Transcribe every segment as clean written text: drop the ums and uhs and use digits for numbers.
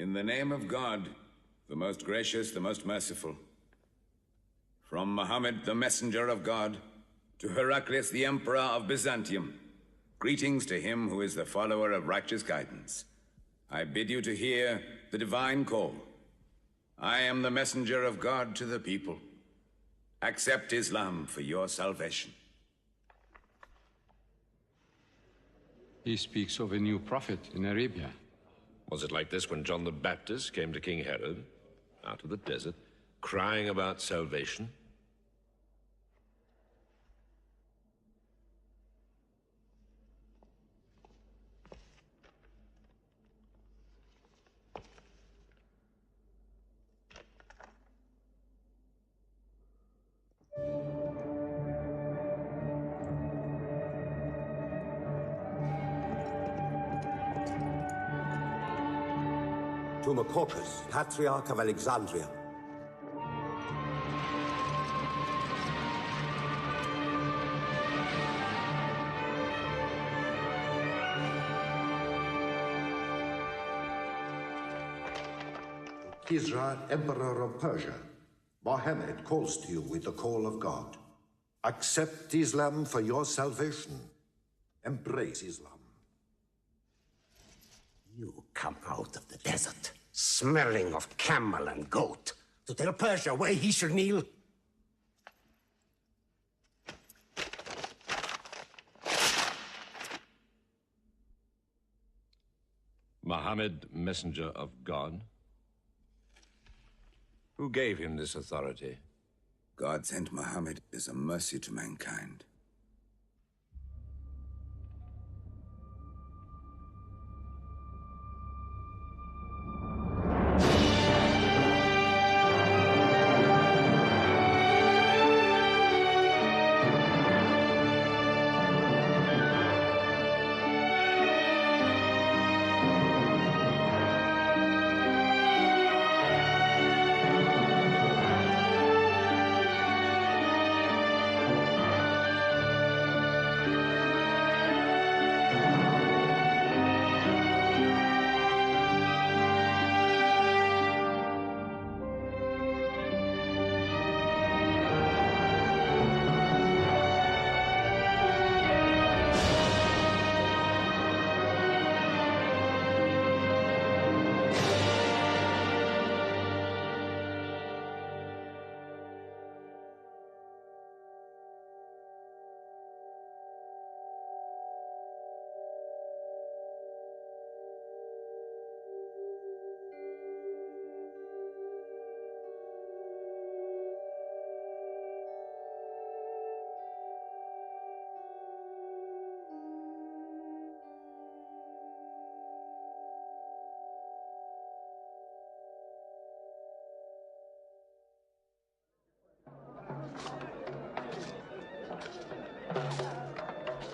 In the name of God, the most gracious, the most merciful. From Mohammed, the messenger of God, to Heraclius, the emperor of Byzantium, greetings to him who is the follower of righteous guidance. I bid you to hear the divine call. I am the messenger of God to the people. Accept Islam for your salvation. He speaks of a new prophet in Arabia. Was it like this when John the Baptist came to King Herod, out of the desert, crying about salvation? To Corpus, Patriarch of Alexandria. Kisra, Emperor of Persia, Mohammed calls to you with the call of God. Accept Islam for your salvation. Embrace Islam. You come out of the desert, smelling of camel and goat, to tell Persia where he should kneel? Mohammed, messenger of God? Who gave him this authority? God sent Mohammed as a mercy to mankind.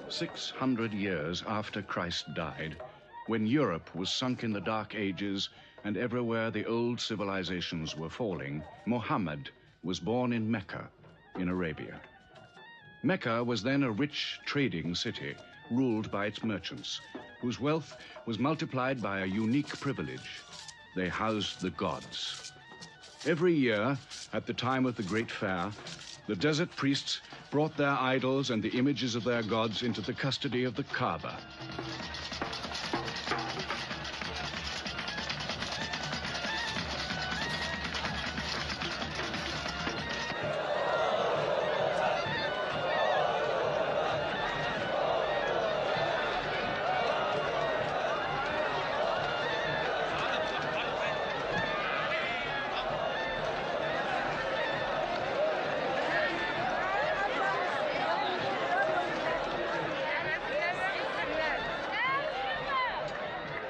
"600 years after Christ died, when Europe was sunk in the Dark Ages and everywhere the old civilizations were falling, Mohammed was born in Mecca, in Arabia. Mecca was then a rich trading city ruled by its merchants, whose wealth was multiplied by a unique privilege. They housed the gods. Every year, at the time of the Great Fair, the desert priests brought their idols and the images of their gods into the custody of the Kaaba.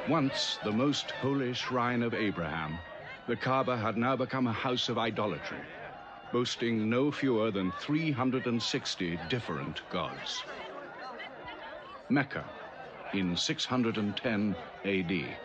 Once the most holy shrine of Abraham, the Kaaba had now become a house of idolatry, boasting no fewer than 360 different gods. Mecca, in 610 AD.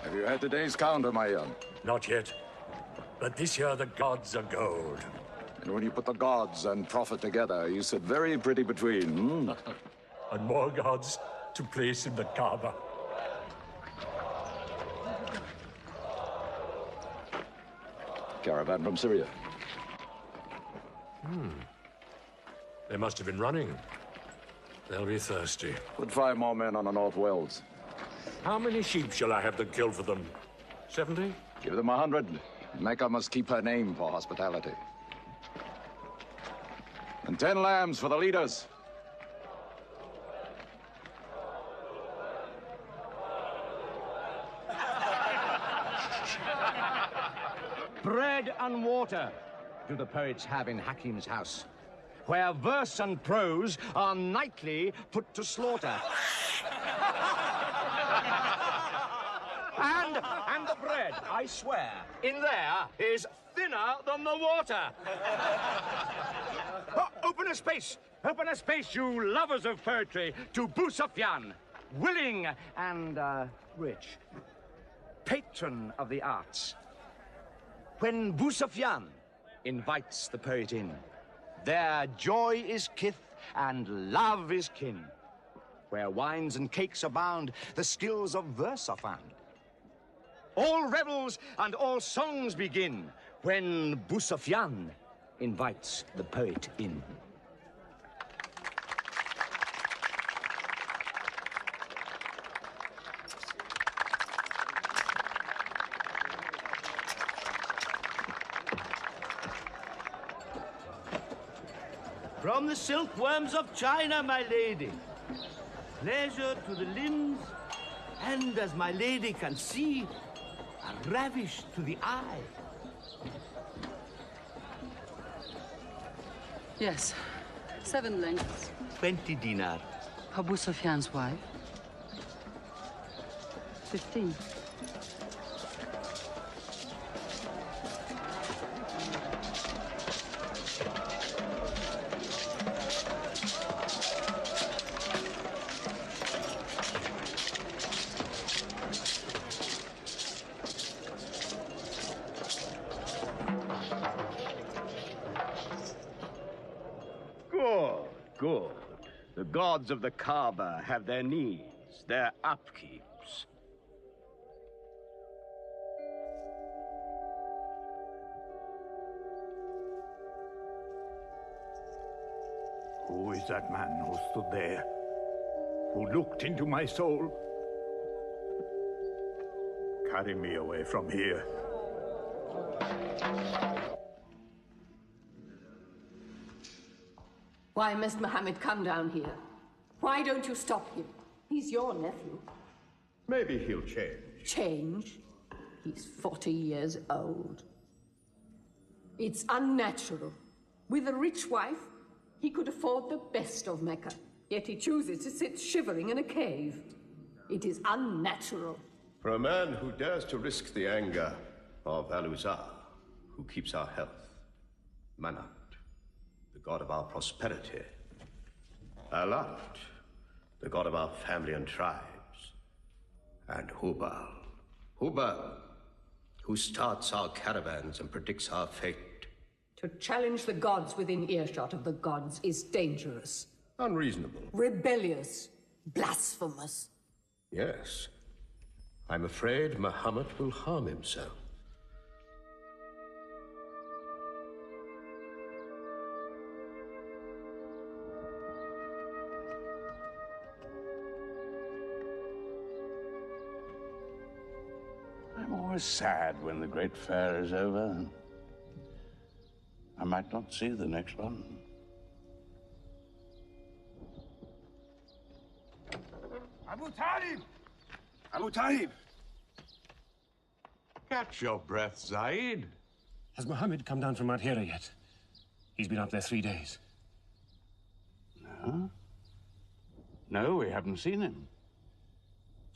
Have you had today's counter, my young? Not yet. But this year the gods are gold. And when you put the gods and profit together, you sit very pretty between, And more gods to place in the Kaaba. Caravan from Syria. They must have been running. They'll be thirsty. Put 5 more men on the North Wells. How many sheep shall I have them kill for them? 70? Give them 100. Mecca must keep her name for hospitality. And 10 lambs for the leaders. Bread and water do the poets have in Hakim's house, where verse and prose are nightly put to slaughter. And the bread, I swear, in there is thinner than the water. Oh, open a space, you lovers of poetry, to Sofyan, willing and rich, patron of the arts. When Sofyan invites the poet in, their joy is kith and love is kin. Where wines and cakes abound, the skills of verse are found. All revels and all songs begin when Sofyan invites the poet in. From the silkworms of China, my lady. Pleasure to the limbs, and as my lady can see, a ravish to the eye. Yes, 7 lengths. 20 dinar. Abu Sofyan's wife. 15. Good. The gods of the Kaaba have their needs, their upkeeps. Who is that man who stood there? Who looked into my soul? Carry me away from here. Why must Mohammed come down here? Why don't you stop him? He's your nephew. Maybe he'll change. Change? He's 40 years old. It's unnatural. With a rich wife, he could afford the best of Mecca. Yet he chooses to sit shivering in a cave. It is unnatural. For a man who dares to risk the anger of Al-Uzza, who keeps our health, Manat, the god of our prosperity, Alat, the god of our family and tribes, and Hubal, who starts our caravans and predicts our fate. To challenge the gods within earshot of the gods is dangerous. Unreasonable. Rebellious. Blasphemous. Yes. I'm afraid Muhammad will harm himself. I'm always sad when the great fair is over. I might not see the next one. Abu Talib! Abu Talib! Catch your breath, Zaid. Has Mohammed come down from Mount Hira yet? He's been up there 3 days. No? No, we haven't seen him.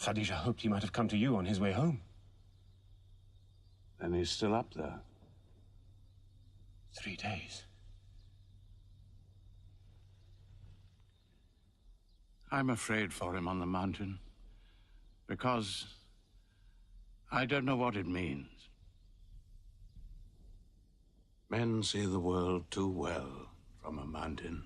Khadija hoped he might have come to you on his way home. Then he's still up there. 3 days. I'm afraid for him on the mountain, because I don't know what it means. Men see the world too well from a mountain.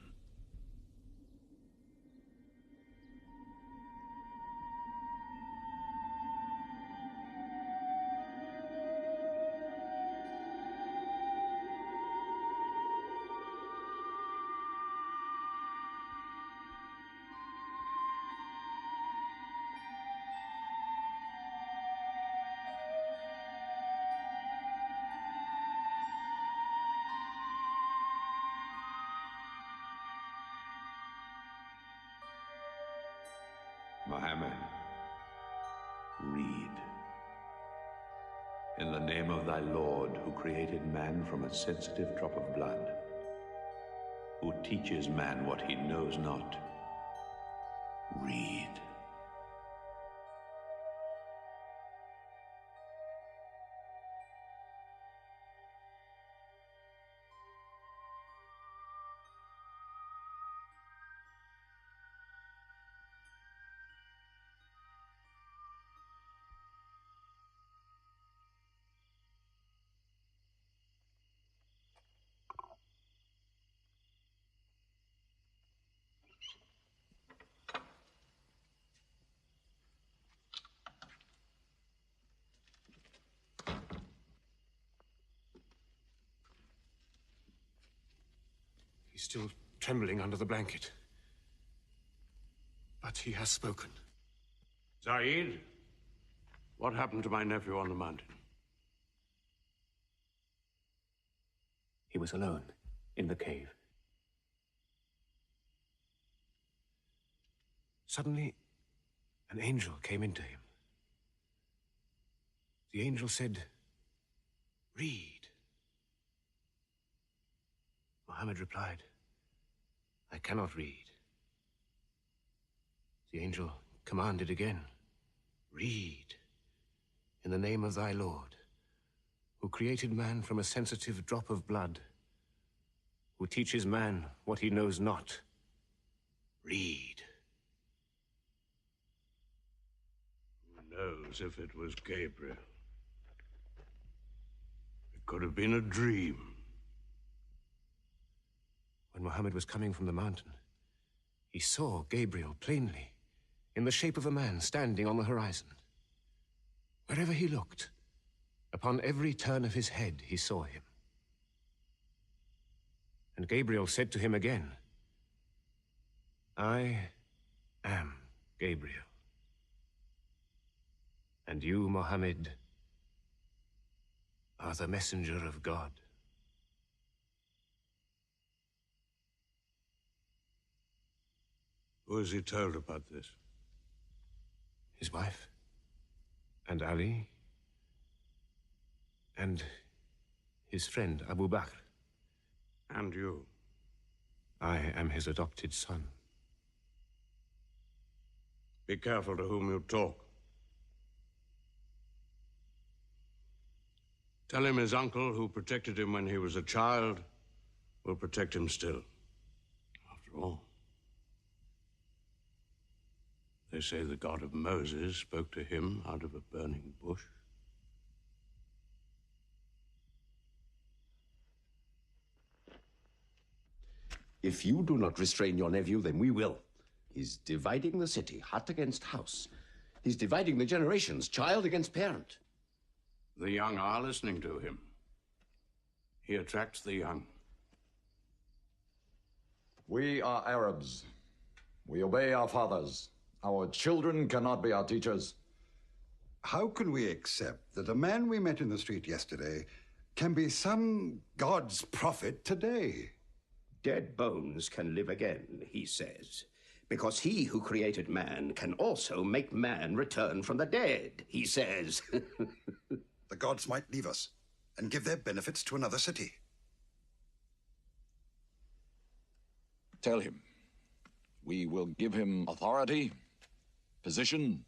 Mohammed, read. In the name of thy Lord, who created man from a sensitive drop of blood, who teaches man what he knows not, read. He's still trembling under the blanket. But he has spoken. Saeed, what happened to my nephew on the mountain? He was alone in the cave. Suddenly, an angel came into him. The angel said, "Read." Mohammed replied, "I cannot read." The angel commanded again, "Read, in the name of thy Lord, who created man from a sensitive drop of blood, who teaches man what he knows not. Read." Who knows if it was Gabriel? It could have been a dream. When Mohammed was coming from the mountain, he saw Gabriel plainly, in the shape of a man standing on the horizon. Wherever he looked, upon every turn of his head, he saw him. And Gabriel said to him again, "I am Gabriel. And you, Mohammed, are the messenger of God." Who has he told about this? His wife, and Ali, and his friend Abu Bakr. And you? I am his adopted son. Be careful to whom you talk. Tell him his uncle, who protected him when he was a child, will protect him still. After all, they say the God of Moses spoke to him out of a burning bush. If you do not restrain your nephew, then we will. He's dividing the city, hut against house. He's dividing the generations, child against parent. The young are listening to him. He attracts the young. We are Arabs. We obey our fathers. Our children cannot be our teachers. How can we accept that a man we met in the street yesterday can be some God's prophet today? Dead bones can live again, he says, because he who created man can also make man return from the dead, he says. The gods might leave us and give their benefits to another city. Tell him we will give him authority, position,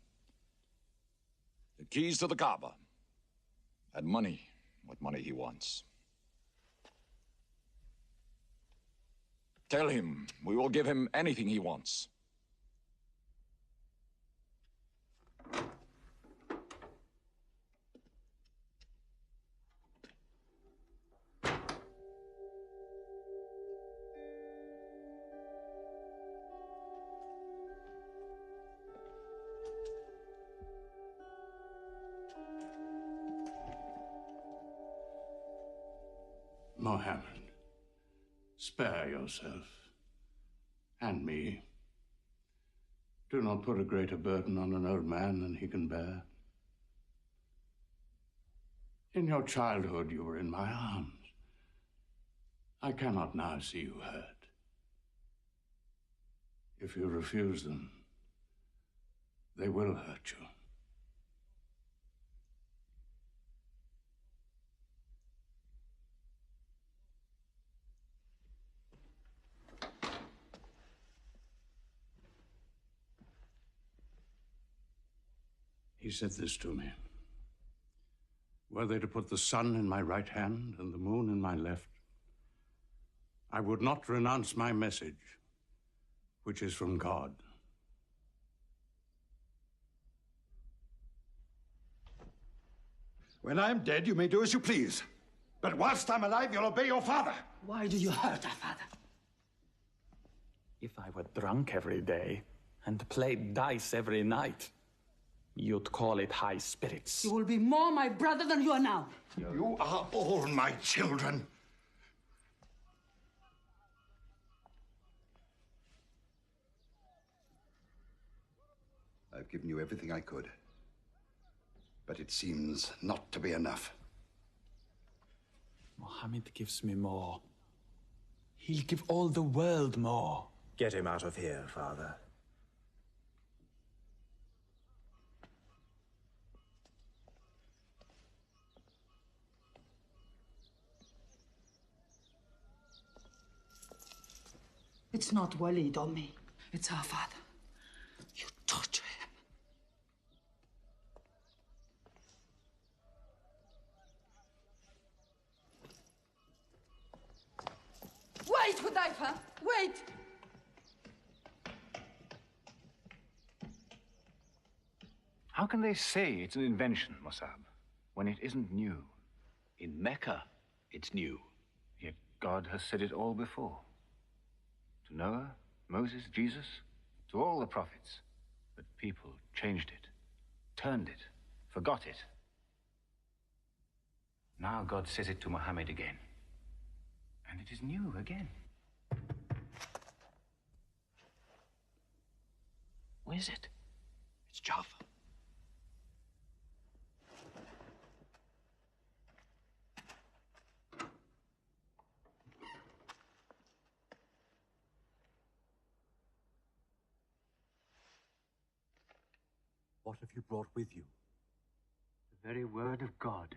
The keys to the Kaaba. And money, what money he wants. Tell him we will give him anything he wants. Mohammad, spare yourself. And me. Do not put a greater burden on an old man than he can bear. In your childhood, you were in my arms. I cannot now see you hurt. If you refuse them, they will hurt you. He said this to me. Were they to put the sun in my right hand and the moon in my left, I would not renounce my message, which is from God. When I'm dead, you may do as you please. But whilst I'm alive, you'll obey your father. Why do you hurt our father? If I were drunk every day and played dice every night, you'd call it high spirits. You will be more my brother than you are now. You are all my children. I've given you everything I could. But it seems not to be enough. Mohammed gives me more. He'll give all the world more. Get him out of here, Father. It's not Walid or me. It's our father. You torture him. Wait, Hudayfa! Wait! How can they say it's an invention, Mossab, when it isn't new? In Mecca, it's new. Yet God has said it all before. To Noah, Moses, Jesus, to all the prophets. But people changed it, turned it, forgot it. Now God says it to Mohammed again. And it is new again. Who is it? It's Jaffa. What have you brought with you? The very word of God.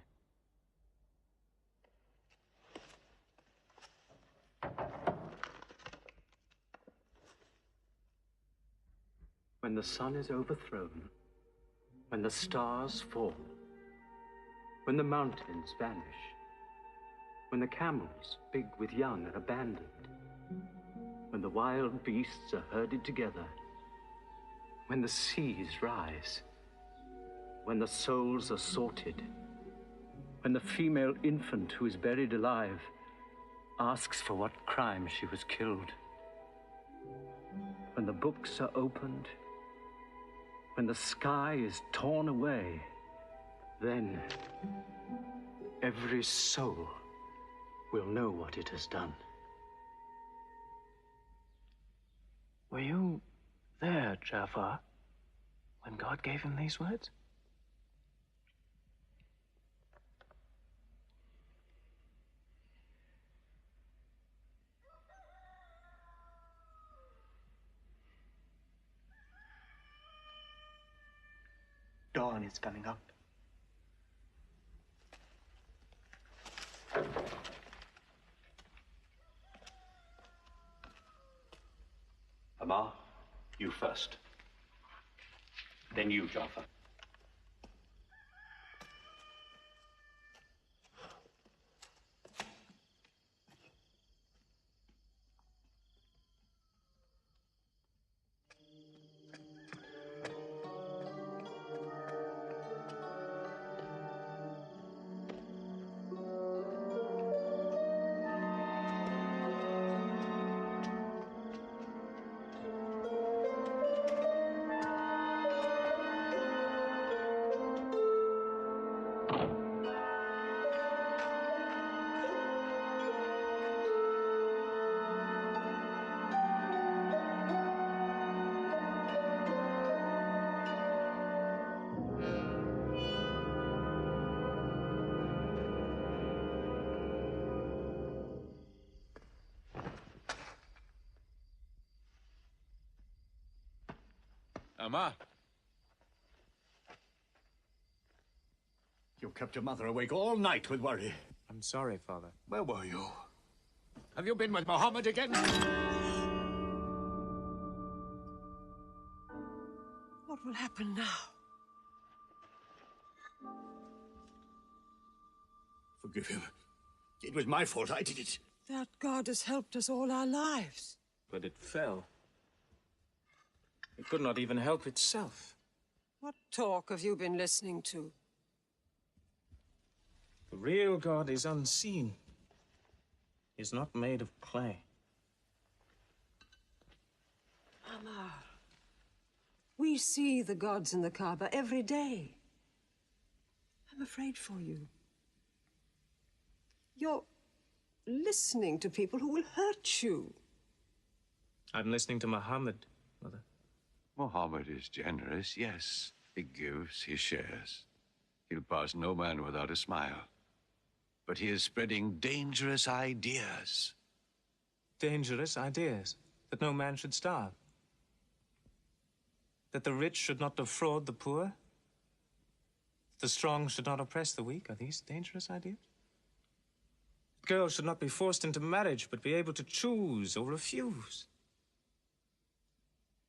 When the sun is overthrown, when the stars fall, when the mountains vanish, when the camels, big with young, are abandoned, when the wild beasts are herded together, when the seas rise, when the souls are sorted, when the female infant who is buried alive asks for what crime she was killed, when the books are opened, when the sky is torn away, then every soul will know what it has done. Were you there, Jafar, when God gave him these words? Dawn is coming up. Amar, you first. Then you, Jafar. Amma. You kept your mother awake all night with worry. I'm sorry, Father. Where were you? Have you been with Mohammad again? What will happen now? Forgive him. It was my fault. I did it. That God has helped us all our lives. But it fell. It could not even help itself. What talk have you been listening to? The real God is unseen. He's not made of clay. Mama, we see the gods in the Kaaba every day. I'm afraid for you. You're listening to people who will hurt you. I'm listening to Mohammed, Mother. Mohammed is generous, yes. He gives, he shares. He'll pass no man without a smile. But he is spreading dangerous ideas. Dangerous ideas? That no man should starve? That the rich should not defraud the poor? That the strong should not oppress the weak? Are these dangerous ideas? Girls should not be forced into marriage, but be able to choose or refuse.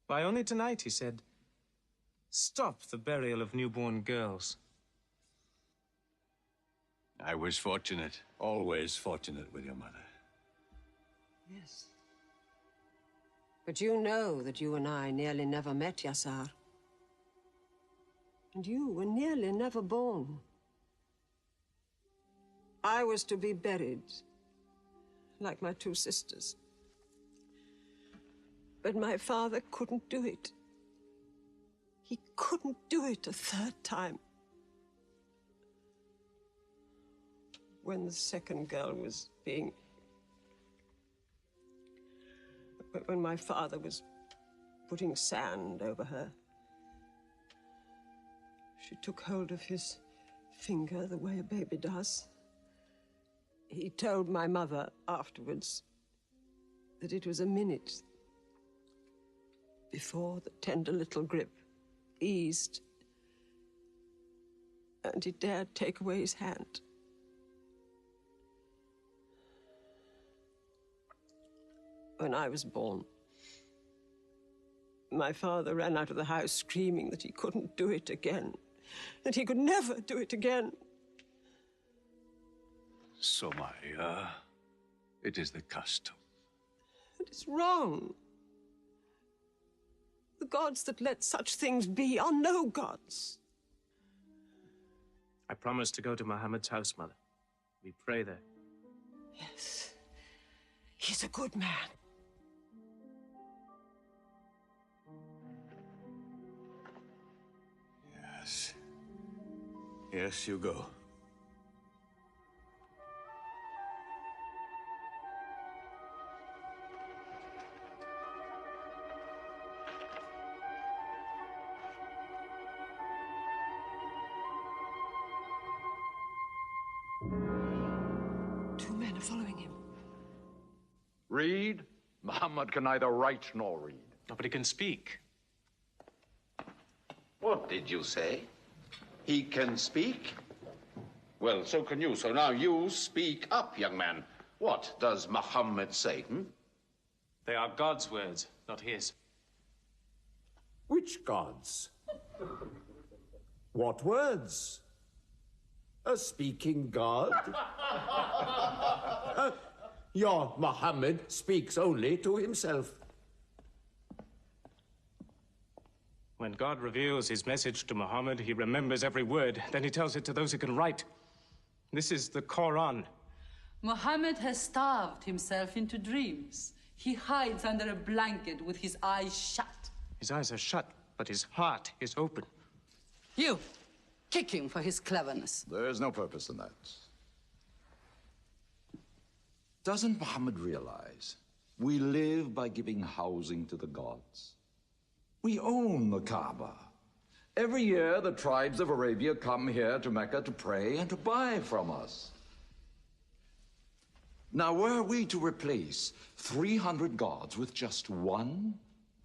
Why, only tonight he said, stop the burial of newborn girls. I was fortunate, always fortunate with your mother. Yes. But you know that you and I nearly never met, Yassar. And you were nearly never born. I was to be buried, like my two sisters. But my father couldn't do it. He couldn't do it a third time. When the second girl was being... When my father was putting sand over her, she took hold of his finger the way a baby does. He told my mother afterwards that it was a minute before the tender little grip eased and he dared take away his hand. When I was born, my father ran out of the house screaming that he couldn't do it again, that he could never do it again. So, Maria, it is the custom. It is wrong. The gods that let such things be are no gods. I promised to go to Mohammed's house, Mother. We pray there. Yes. He's a good man. Yes. Yes, you go. Two men are following him. Read? Muhammad can neither write nor read. But he can speak. What did you say? He can speak? Well, so can you. So now you speak up, young man. What does Muhammad say, They are God's words, not his. Which gods? What words? A speaking God? Your Muhammad speaks only to himself. When God reveals his message to Muhammad, he remembers every word. Then he tells it to those who can write. This is the Quran. Mohammed has starved himself into dreams. He hides under a blanket with his eyes shut. His eyes are shut, but his heart is open. You, kick him for his cleverness. There is no purpose in that. Doesn't Muhammad realize we live by giving housing to the gods? We own the Kaaba. Every year, the tribes of Arabia come here to Mecca to pray and to buy from us. Now, were we to replace 300 gods with just one,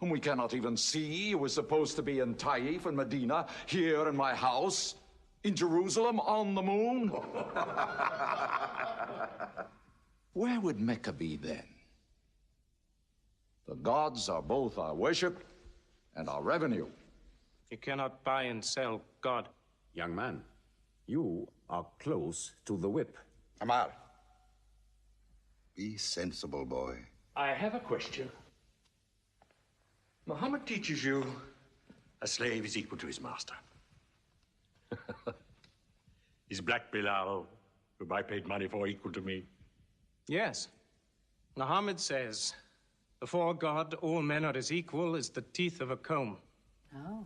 whom we cannot even see, who is supposed to be in Taif and Medina, here in my house, in Jerusalem, on the moon? Where would Mecca be then? The gods are both our worship and our revenue. You cannot buy and sell God. Young man, you are close to the whip. Amar. Be sensible, boy. I have a question. Mohammed teaches you a slave is equal to his master. Is Black Bilal, whom I paid money for, equal to me? Yes. Mohammed says, before God, all men are as equal as the teeth of a comb. Oh,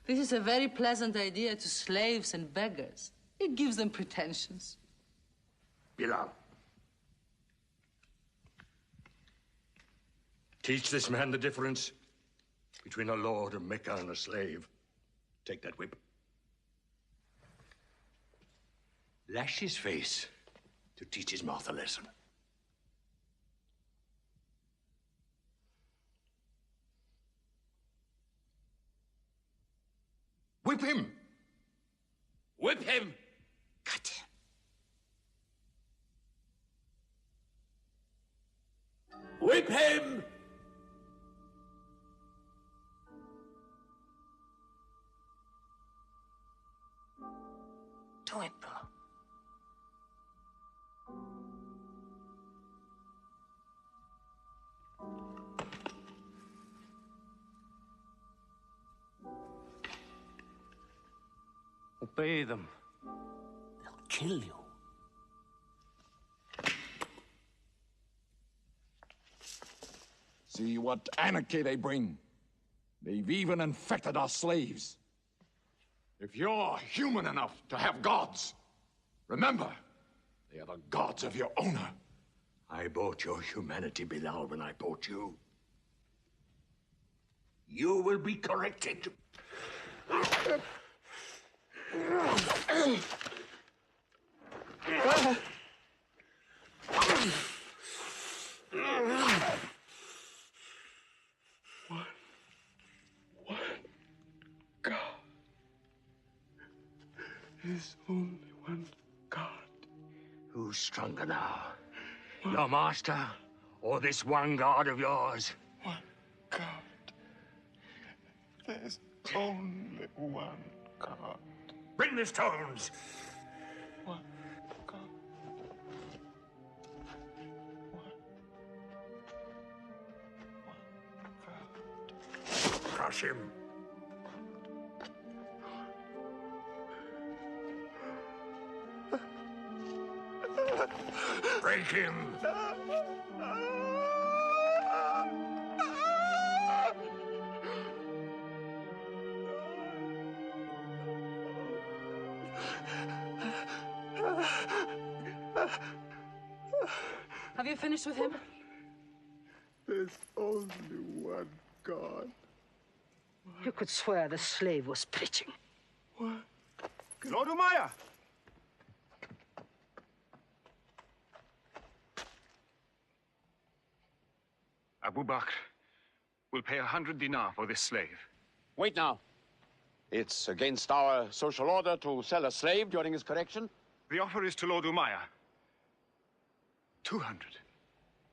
this is a very pleasant idea to slaves and beggars. It gives them pretensions. Bilal. Teach this man the difference between a lord of Mecca and a slave. Take that whip. Lash his face to teach his mouth a lesson. Whip him! Whip him! Cut him. Whip him! Do it, bro. Obey them. They'll kill you. See what anarchy they bring. They've even infected our slaves. If you're human enough to have gods, remember, they are the gods of your owner. I bought your humanity, Bilal, when I bought you. You will be corrected. There's only one God. Who's stronger now? Your master or this one God of yours? One God. There's only one God. Bring the stones. One God. Crush him. Break him. Have you finished with him? There's only one God. You could swear the slave was preaching. What? Lord Umayyah! Abu Bakr will pay 100 dinar for this slave. Wait now. It's against our social order to sell a slave during his correction. The offer is to Lord Umayyah. 200.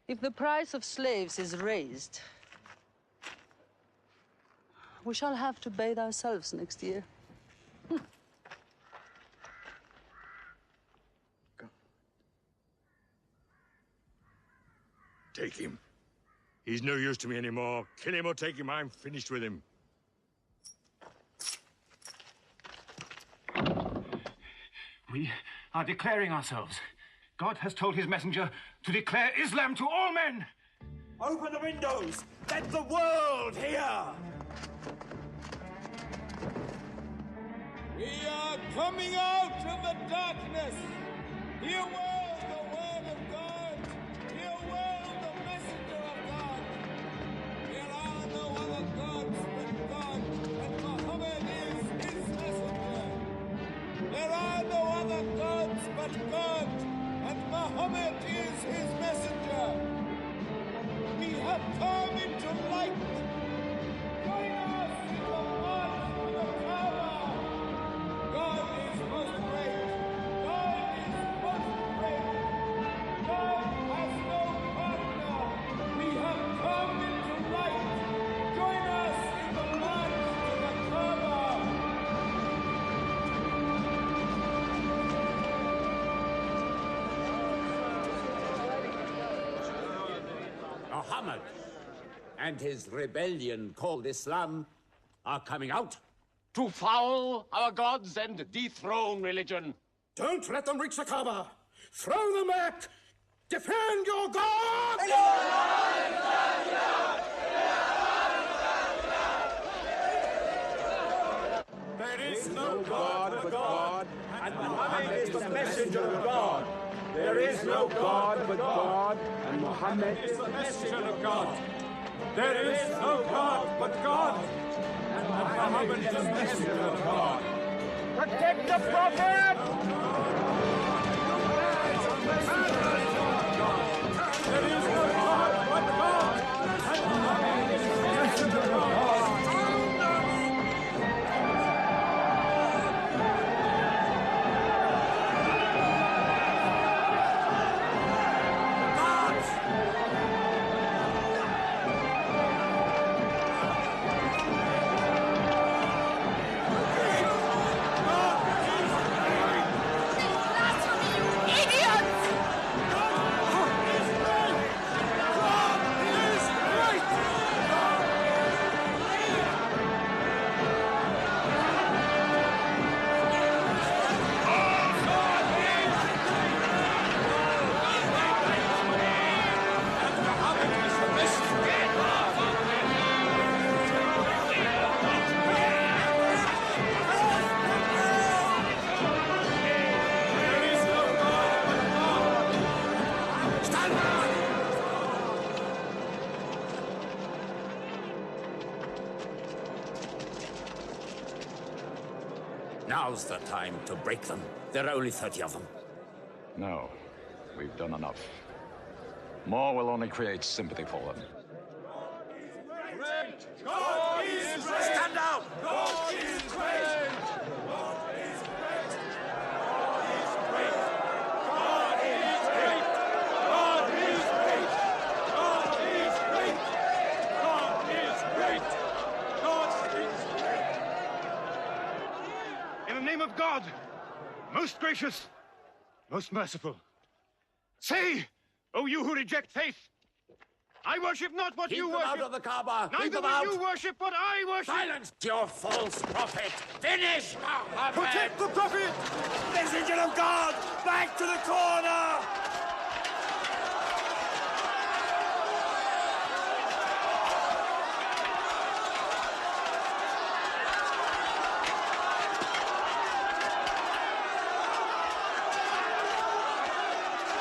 If the price of slaves is raised, we shall have to bathe ourselves next year. Take him. He's no use to me anymore. Kill him or take him. I'm finished with him. We are declaring ourselves. God has told his messenger to declare Islam to all men. Open the windows. Let the world hear. We are coming out of the darkness. Hear well the word of God. Hear well the messenger of God. There are no other gods but God, and Mohammed is his messenger. There are no other gods but God, and Mohammed is his messenger. We have come into light. Mohammed and his rebellion called Islam are coming out. To foul our gods and dethrone religion. Don't let them reach the Kaaba. Throw them back. Defend your God! There is no God but God, and Muhammad is the messenger of God. There is no God but God, and Muhammad is the messenger of God. There is no God but God, and Muhammad is the messenger of God. Protect the Prophet! There is no God but God, and Muhammad is the messenger of God. Now's the time to break them. There are only 30 of them. No, we've done enough. More will only create sympathy for them. God is great! Stand down! God is great! God is great! God is great! God is great! God is great! God is great! God is great! In the name of God, most gracious, most merciful, say, O you who reject faith, I worship not what you worship. Keep them out of the Kaaba! Keep Neither them will out! you worship what I worship. Silence your false prophet! Finish Muhammad! Protect the prophet! Messenger of God, back to the corner!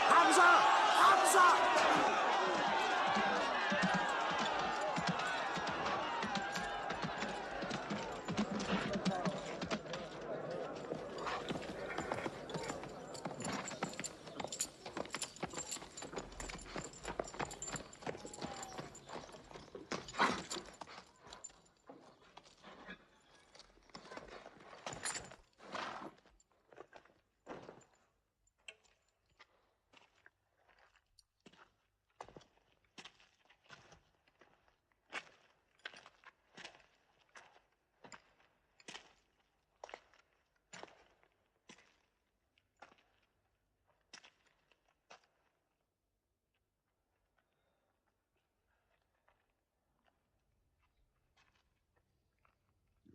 Hamza! Hamza!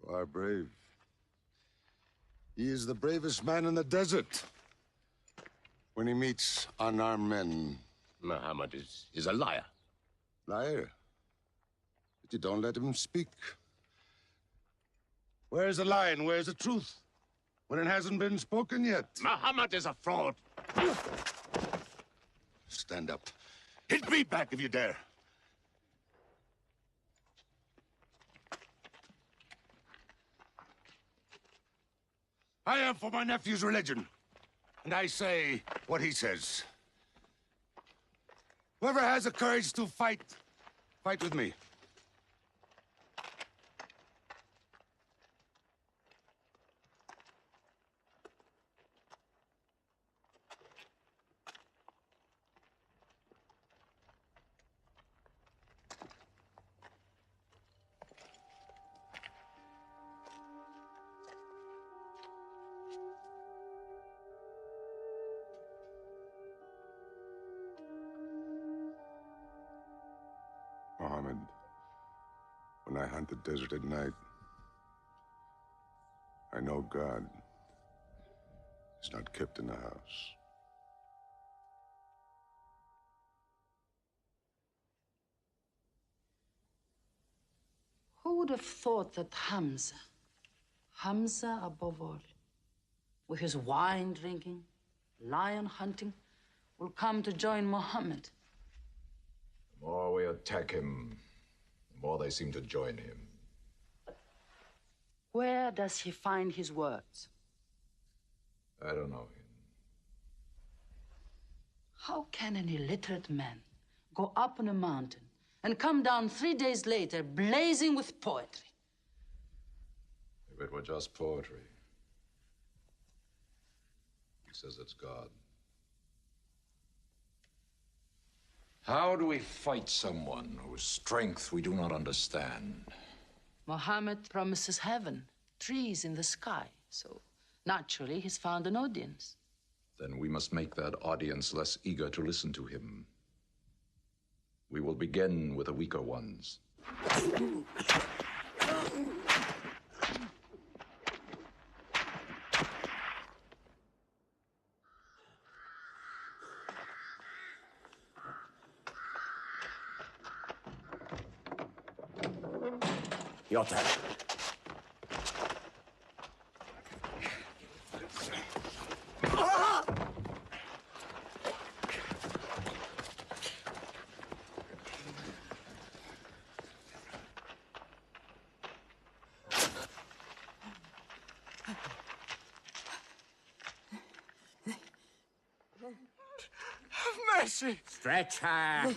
You are brave. He is the bravest man in the desert. When he meets unarmed men, Muhammad is a liar. Liar. But you don't let him speak. Where's the lie and where's the truth? When it hasn't been spoken yet. Muhammad is a fraud. Stand up. Hit me back if you dare. I am for my nephew's religion, and I say what he says. Whoever has the courage to fight, fight with me. I hunt the desert at night, I know God is not kept in the house. Who would have thought that Hamza above all, with his wine drinking, lion hunting, will come to join Mohammed? The more we attack him, the more they seem to join him. Where does he find his words? I don't know him. How can an illiterate man go up on a mountain and come down 3 days later blazing with poetry? If it were just poetry. He says it's God. How do we fight someone whose strength we do not understand? Mohammed promises heaven, trees in the sky, so naturally he's found an audience. Then we must make that audience less eager to listen to him. We will begin with the weaker ones. Your turn. Have mercy! Stretch her.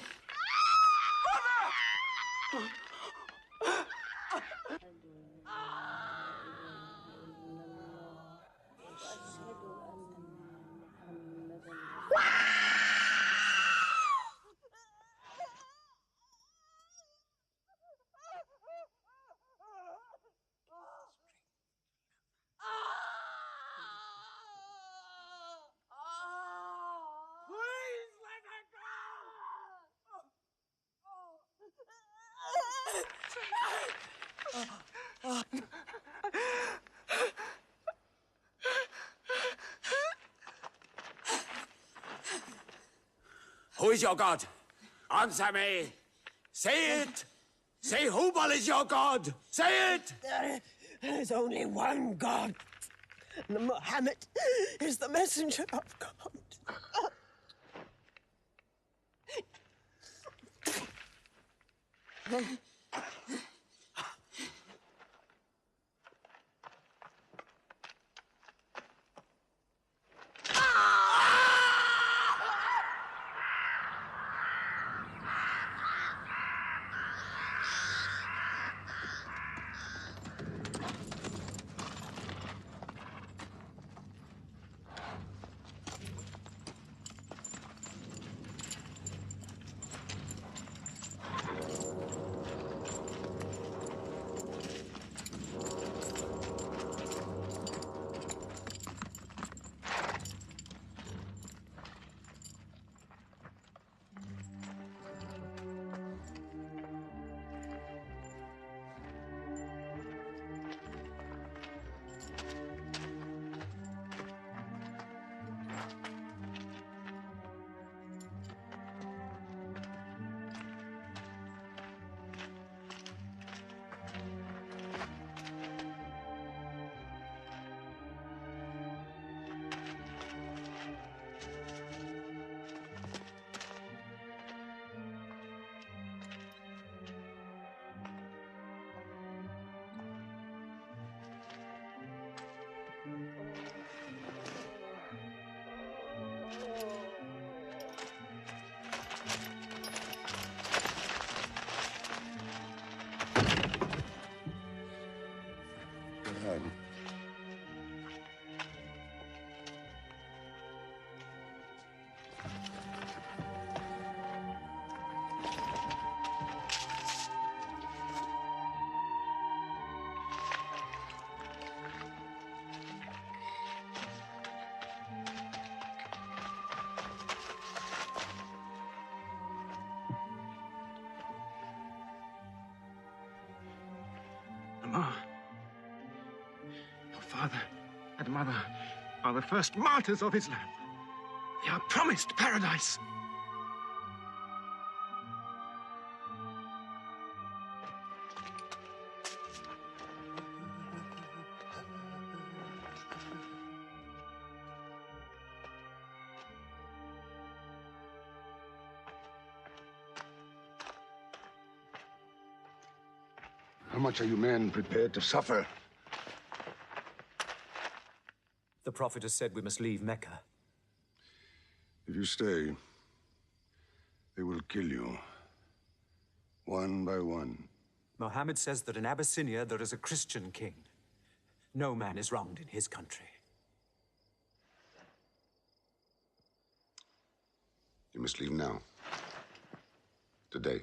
Who is your God? Answer me. Say it. Say Hubal is your God. Say it. There is only one God. And Mohammed is the messenger of God. father and mother are the first martyrs of Islam. They are promised paradise. How much are you men prepared to suffer? The Prophet has said we must leave Mecca. If you stay, they will kill you. One by one. Mohammed says that in Abyssinia there is a Christian king. No man is wronged in his country. You must leave now. Today.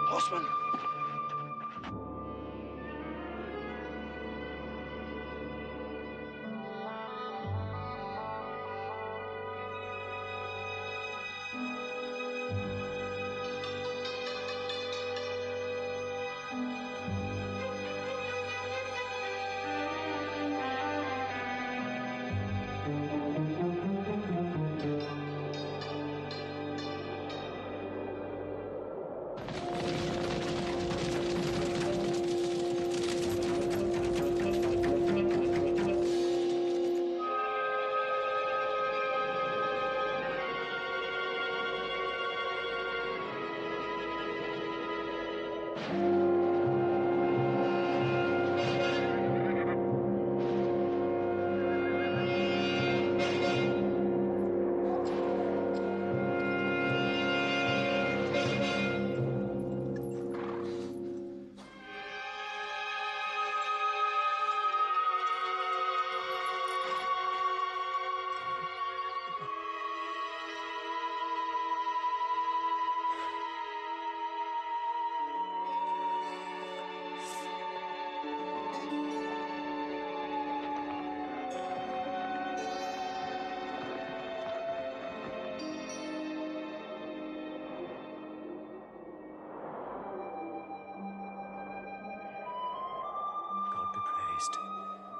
Horseman!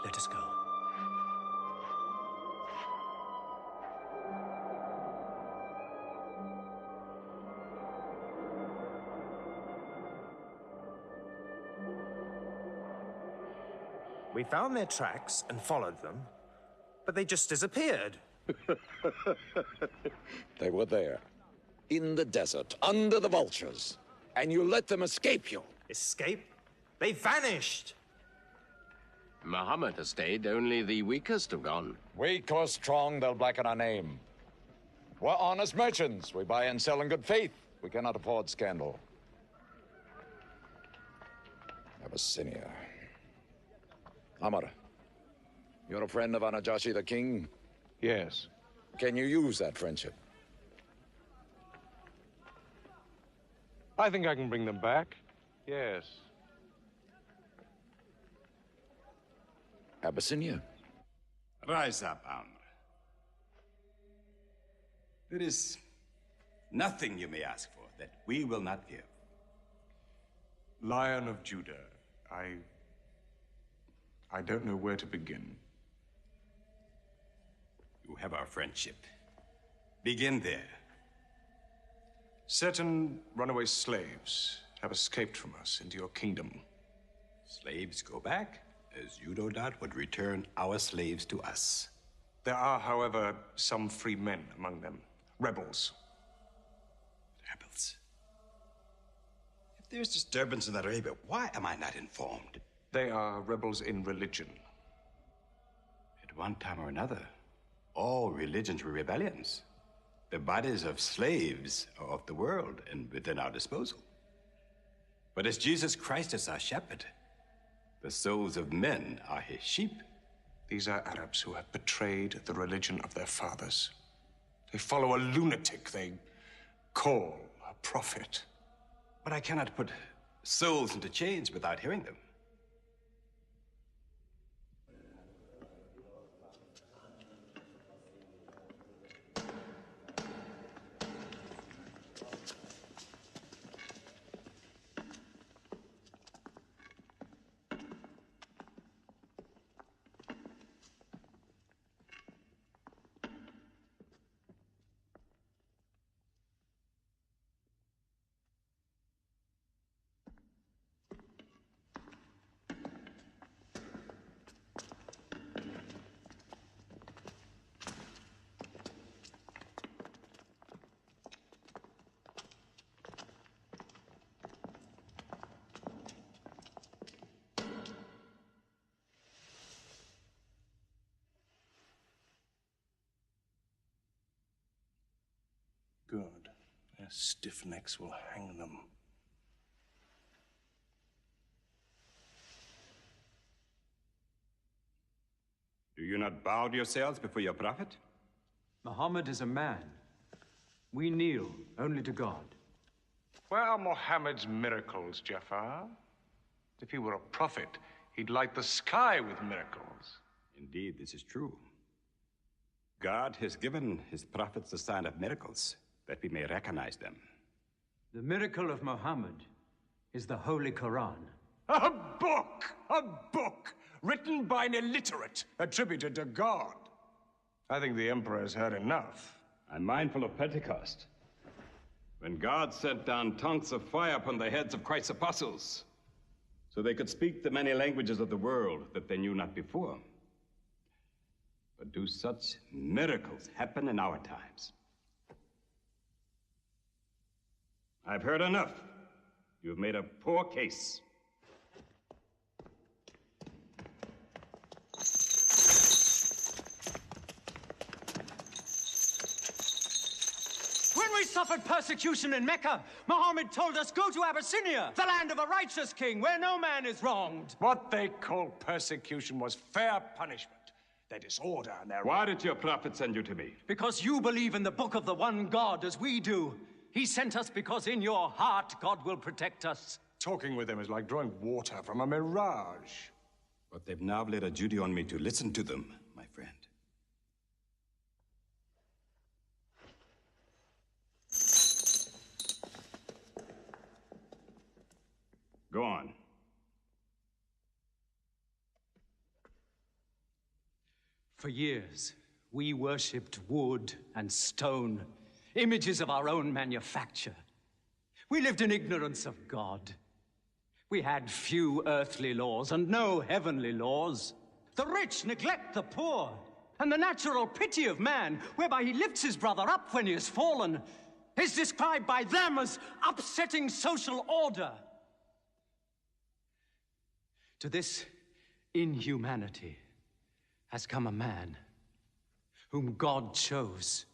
Let us go. We found their tracks and followed them, but they just disappeared. They were there, in the desert, under the vultures, and you let them escape you. Escape? They vanished! Mohammed has stayed. Only the weakest have gone. Weak or strong, they'll blacken our name. We're honest merchants. We buy and sell in good faith. We cannot afford scandal. Abyssinia. Amar, you're a friend of Anajashi the king? Yes. Can you use that friendship? I think I can bring them back. Yes. Abyssinia. Rise up, Amr. There is nothing you may ask for that we will not give. Lion of Judah, I don't know where to begin. You have our friendship. Begin there. Certain runaway slaves have escaped from us into your kingdom. Slaves go back, as you no doubt would return our slaves to us. There are, however, some free men among them. Rebels. Rebels? If there's disturbance in Arabia, why am I not informed? They are rebels in religion. At one time or another, all religions were rebellions. The bodies of slaves are of the world and within our disposal. But as Jesus Christ is our shepherd, the souls of men are his sheep. These are Arabs who have betrayed the religion of their fathers. They follow a lunatic they call a prophet. But I cannot put souls into chains without hearing them. Good. Their stiff necks will hang them. Do you not bow yourselves before your prophet? Muhammad is a man. We kneel only to God. Where are Mohammed's miracles, Jafar? If he were a prophet, he'd light the sky with miracles. Indeed, this is true. God has given his prophets the sign of miracles, that we may recognize them. The miracle of Muhammad is the Holy Quran. A book written by an illiterate, attributed to God. I think the Emperor has heard enough. I'm mindful of Pentecost, when God sent down tongues of fire upon the heads of Christ's apostles, so they could speak the many languages of the world that they knew not before. But do such miracles happen in our times? I've heard enough. You've made a poor case. When we suffered persecution in Mecca, Mohammed told us, go to Abyssinia, the land of a righteous king, where no man is wronged. What they called persecution was fair punishment. Their disorder and their... Why did your prophet send you to me? Because you believe in the book of the one God as we do. He sent us because in your heart God will protect us. Talking with them is like drawing water from a mirage. But they've now laid a duty on me to listen to them, my friend. Go on. For years, we worshipped wood and stone, images of our own manufacture. We lived in ignorance of God. We had few earthly laws and no heavenly laws. The rich neglect the poor, and the natural pity of man, whereby he lifts his brother up when he has fallen, is described by them as upsetting social order. To this inhumanity has come a man whom God chose.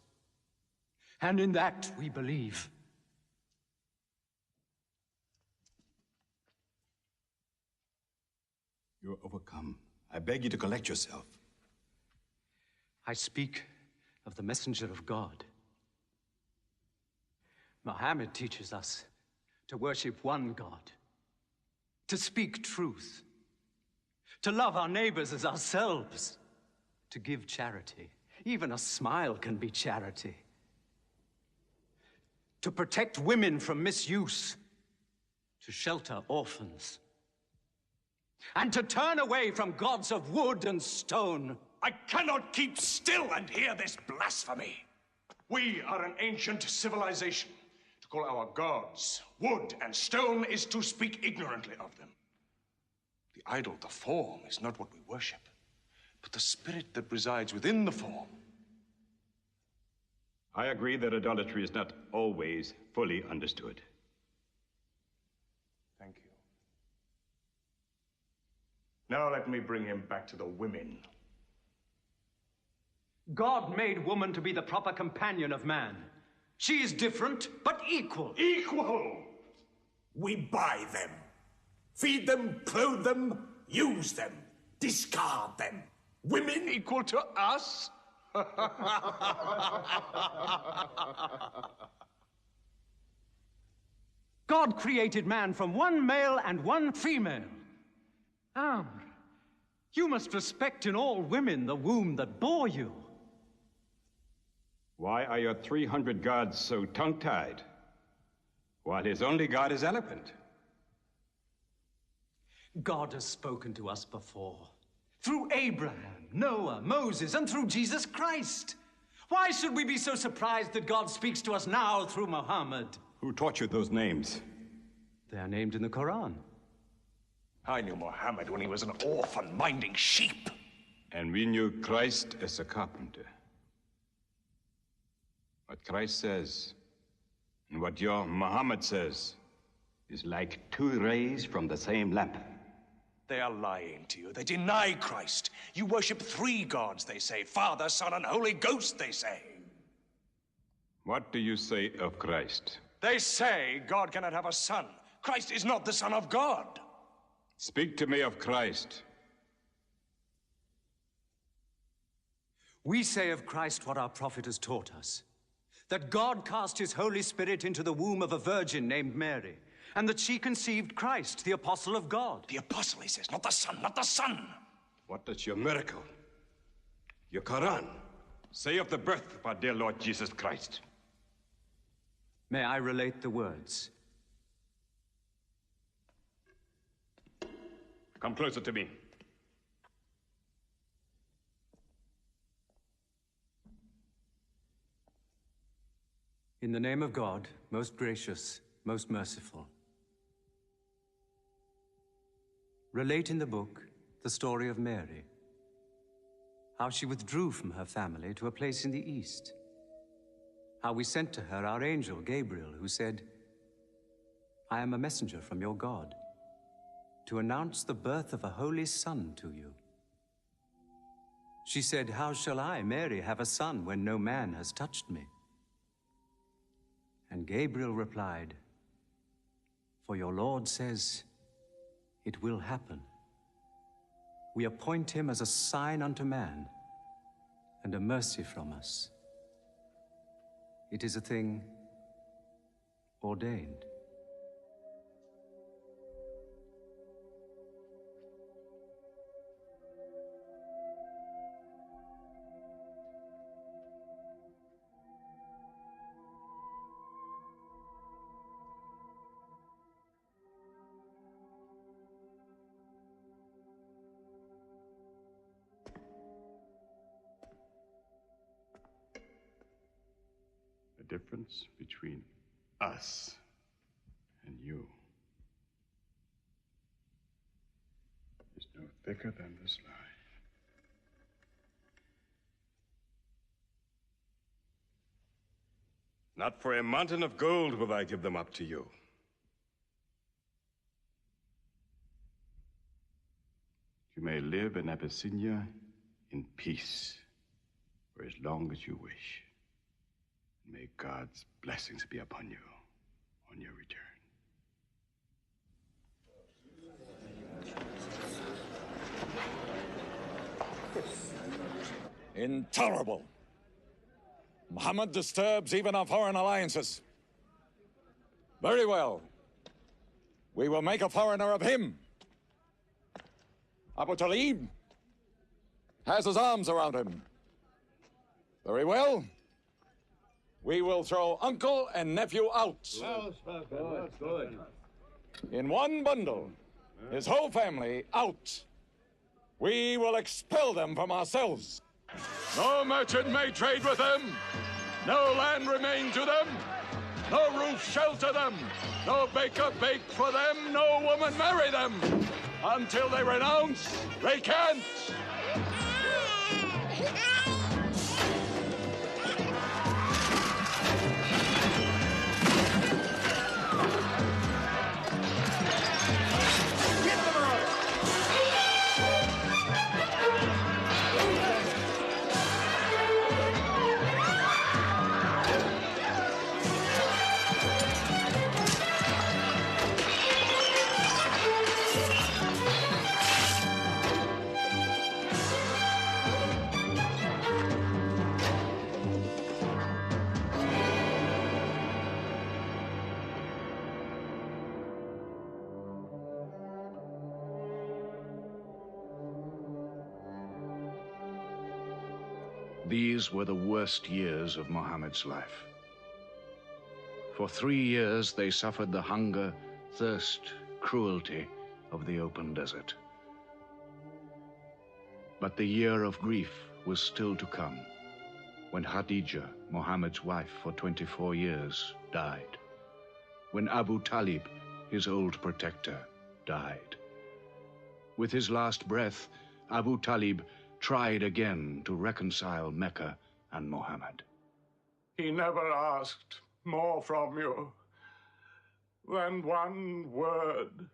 And in that we believe. You're overcome. I beg you to collect yourself. I speak of the messenger of God. Mohammed teaches us to worship one God, to speak truth, to love our neighbors as ourselves, to give charity. Even a smile can be charity. To protect women from misuse, to shelter orphans, and to turn away from gods of wood and stone. I cannot keep still and hear this blasphemy. We are an ancient civilization. To call our gods wood and stone is to speak ignorantly of them. The idol, the form, is not what we worship, but the spirit that resides within the form. I agree that idolatry is not always fully understood. Thank you. Now let me bring him back to the women. God made woman to be the proper companion of man. She is different, but equal. Equal! We buy them. Feed them, clothe them, use them, discard them. Women equal to us? God created man from one male and one female. You must respect in all women the womb that bore you. Why are your 300 gods so tongue-tied, while his only god is eloquent? God has spoken to us before. Through Abraham, Noah, Moses, and through Jesus Christ. Why should we be so surprised that God speaks to us now through Mohammed? Who taught you those names? They are named in the Quran. I knew Mohammed when he was an orphan minding sheep. And we knew Christ as a carpenter. What Christ says and what your Mohammed says is like two rays from the same lamp. They are lying to you. They deny Christ. You worship 3 gods, they say. Father, Son, and Holy Ghost, they say. What do you say of Christ? They say God cannot have a son. Christ is not the Son of God. Speak to me of Christ. We say of Christ what our prophet has taught us. That God cast his Holy Spirit into the womb of a virgin named Mary, and that she conceived Christ, the apostle of God. The apostle, he says, not the son, not the son. What does your miracle, your Quran, say of the birth of our dear Lord Jesus Christ? May I relate the words? Come closer to me. In the name of God, most gracious, most merciful. Relate in the book the story of Mary, how she withdrew from her family to a place in the east, how we sent to her our angel Gabriel, who said, I am a messenger from your God, to announce the birth of a holy son to you. She said, how shall I, Mary, have a son when no man has touched me? And Gabriel replied, for your Lord says, it will happen. We appoint him as a sign unto man, and a mercy from us. It is a thing ordained. The difference between us and you is no thicker than this lie. Not for a mountain of gold will I give them up to you. You may live in Abyssinia in peace for as long as you wish. May God's blessings be upon you on your return. Intolerable. Mohammed disturbs even our foreign alliances. Very well. We will make a foreigner of him. Abu Talib has his arms around him. Very well. We will throw uncle and nephew out. Good. In one bundle. His whole family out. We will expel them from ourselves. No merchant may trade with them. No land remain to them. No roof shelter them. No baker bake for them. No woman marry them. Until they renounce, they can't. These were the worst years of Mohammed's life. For 3 years, they suffered the hunger, thirst, cruelty of the open desert. But the year of grief was still to come, when Khadija, Mohammed's wife for 24 years, died. When Abu Talib, his old protector, died. With his last breath, Abu Talib tried again to reconcile Mecca and Mohammed. He never asked more from you than one word.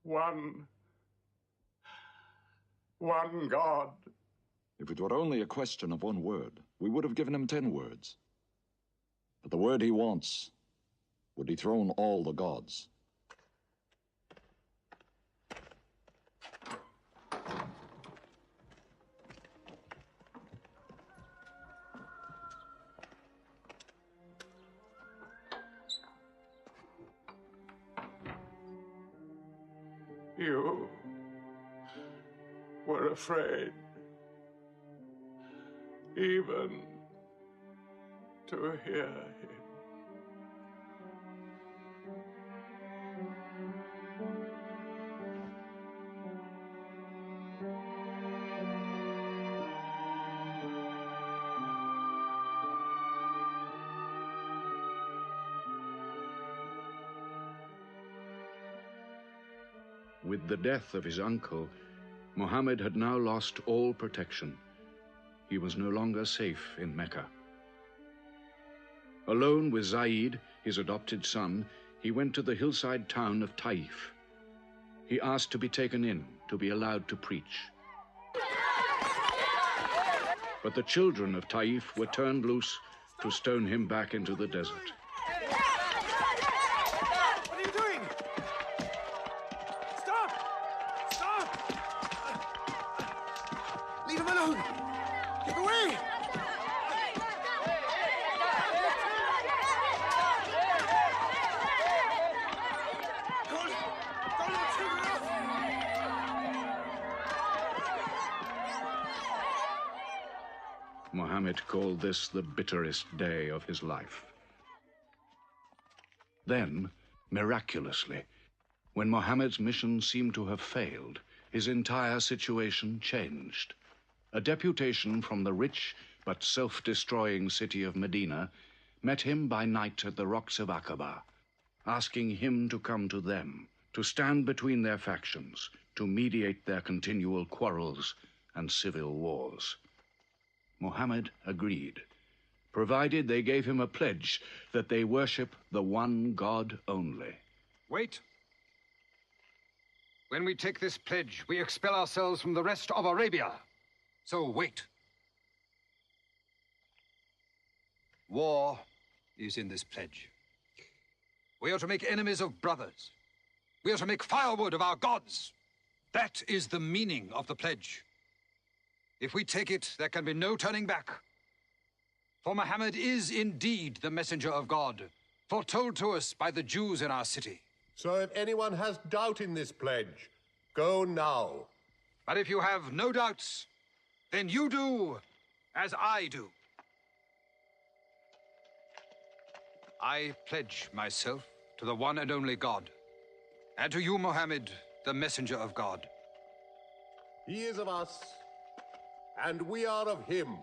One God. If it were only a question of one word, we would have given him 10 words. But the word he wants would dethrone all the gods. You were afraid even to hear him. With the death of his uncle, Mohammed had now lost all protection. He was no longer safe in Mecca. Alone with Zaid, his adopted son, he went to the hillside town of Taif. He asked to be taken in, to be allowed to preach. But the children of Taif were turned loose to stone him back into the desert. What are you doing? Stop! Stop! Leave him alone! Get away! Mohammed called this the bitterest day of his life. Then, miraculously, when Mohammed's mission seemed to have failed, his entire situation changed. A deputation from the rich but self-destroying city of Medina met him by night at the rocks of Aqaba, asking him to come to them, to stand between their factions, to mediate their continual quarrels and civil wars. Mohammed agreed, provided they gave him a pledge that they worship the one God only. Wait. When we take this pledge, we expel ourselves from the rest of Arabia. So wait. War is in this pledge. We are to make enemies of brothers. We are to make firewood of our gods. That is the meaning of the pledge. If we take it, there can be no turning back. For Mohammed is indeed the messenger of God, foretold to us by the Jews in our city. So if anyone has doubt in this pledge, Go now. But if you have no doubts, then you do as I do. I pledge myself to the one and only God, and to you, Mohammed, the messenger of God. He is of us, and we are of him.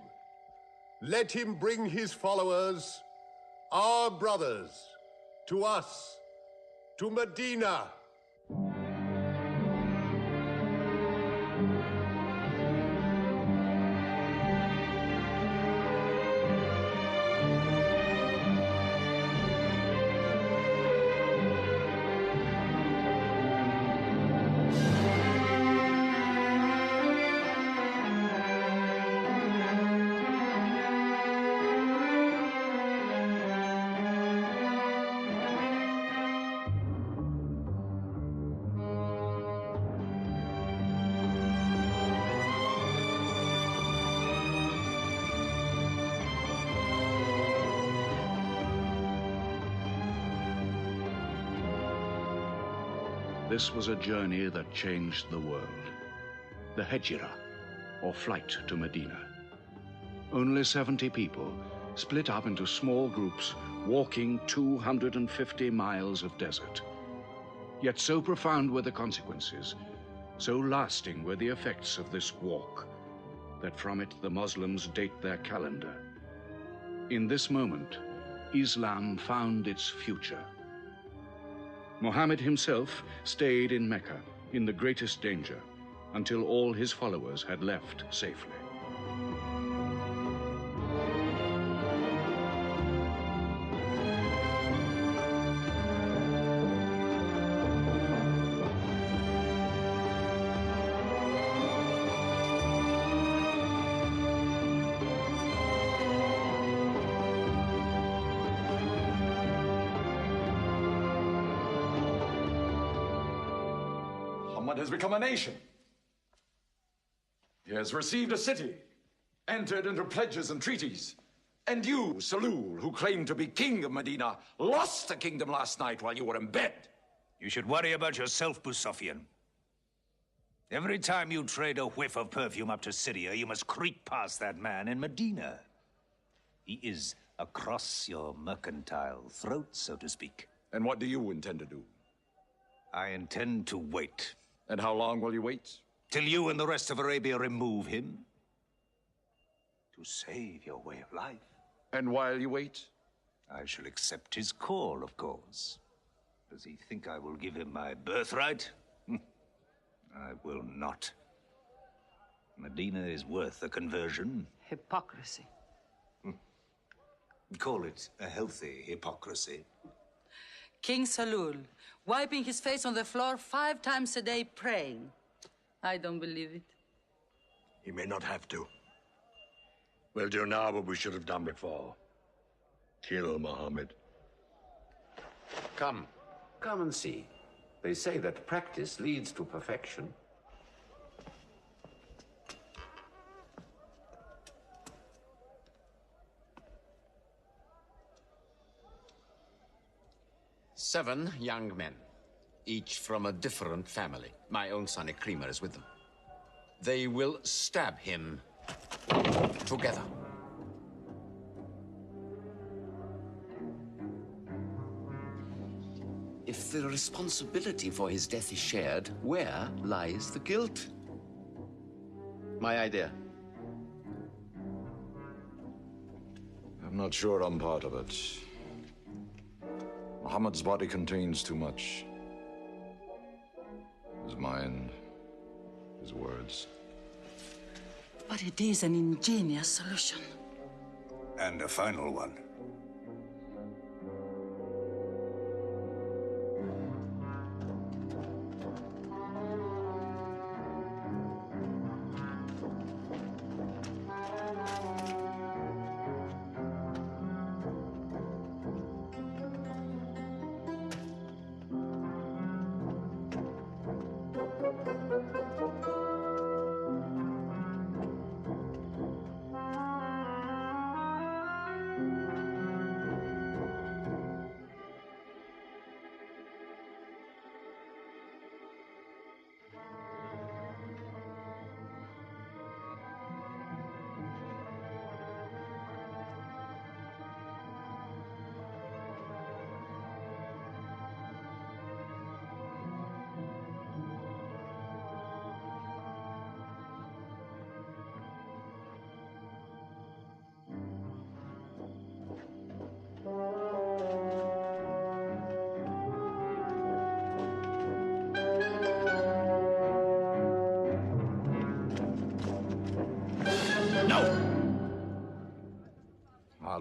Let him bring his followers, our brothers, to us, to Medina. This was a journey that changed the world. The Hejira, or flight to Medina. Only 70 people, split up into small groups, walking 250 miles of desert. Yet so profound were the consequences, so lasting were the effects of this walk, that from it the Muslims date their calendar. In this moment, Islam found its future. Mohammed himself stayed in Mecca in the greatest danger until all his followers had left safely. Muhammad has become a nation. He has received a city, entered into pledges and treaties. And you, Salul, who claimed to be king of Medina, lost the kingdom last night while you were in bed. You should worry about yourself, Sofyan. Every time you trade a whiff of perfume up to Syria, you must creep past that man in Medina. He is across your mercantile throat, so to speak. And what do you intend to do? I intend to wait. And how long will you wait? Till you and the rest of Arabia remove him. To save your way of life. And while you wait? I shall accept his call, of course. Does he think I will give him my birthright? I will not. Medina is worth a conversion. Hypocrisy. Call it a healthy hypocrisy. King Salul, wiping his face on the floor 5 times a day, praying. I don't believe it. He may not have to. We'll do now what we should have done before. Kill Mohammed. Come and see. They say that practice leads to perfection. Seven young men, each from a different family. My own son, Ikrimah, is with them. They will stab him together. If the responsibility for his death is shared, where lies the guilt? My idea. I'm not sure I'm part of it. Muhammad's body contains too much. His mind, his words. But it is an ingenious solution. And a final one.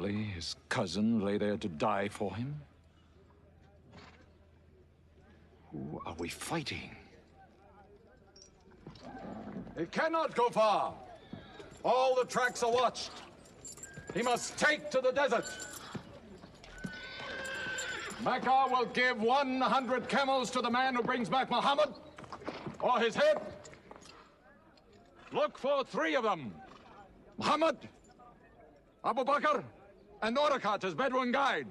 Ali, his cousin, lay there to die for him? Who are we fighting? It cannot go far. All the tracks are watched. He must take to the desert. Mecca will give 100 camels to the man who brings back Mohammed, or his head. Look for 3 of them. Mohammed, Abu Bakr, and Orakat as Bedouin guide.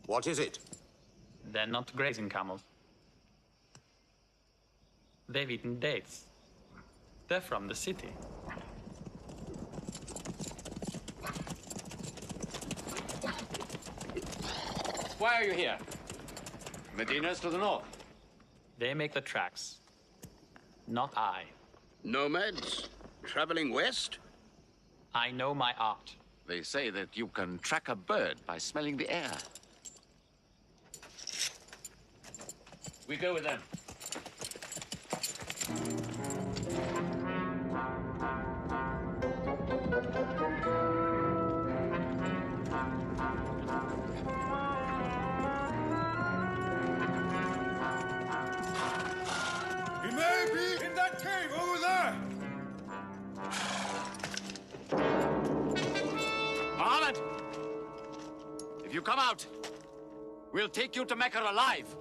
What is it? They're not grazing camels. They've eaten dates. They're from the city. Why are you here? Medina's to the north. They make the tracks. Not I. Nomads? Traveling west? I know my art. They say that you can track a bird by smelling the air. We go with them. He may be in that cave over there. Mohammed! If you come out, we'll take you to Mecca alive.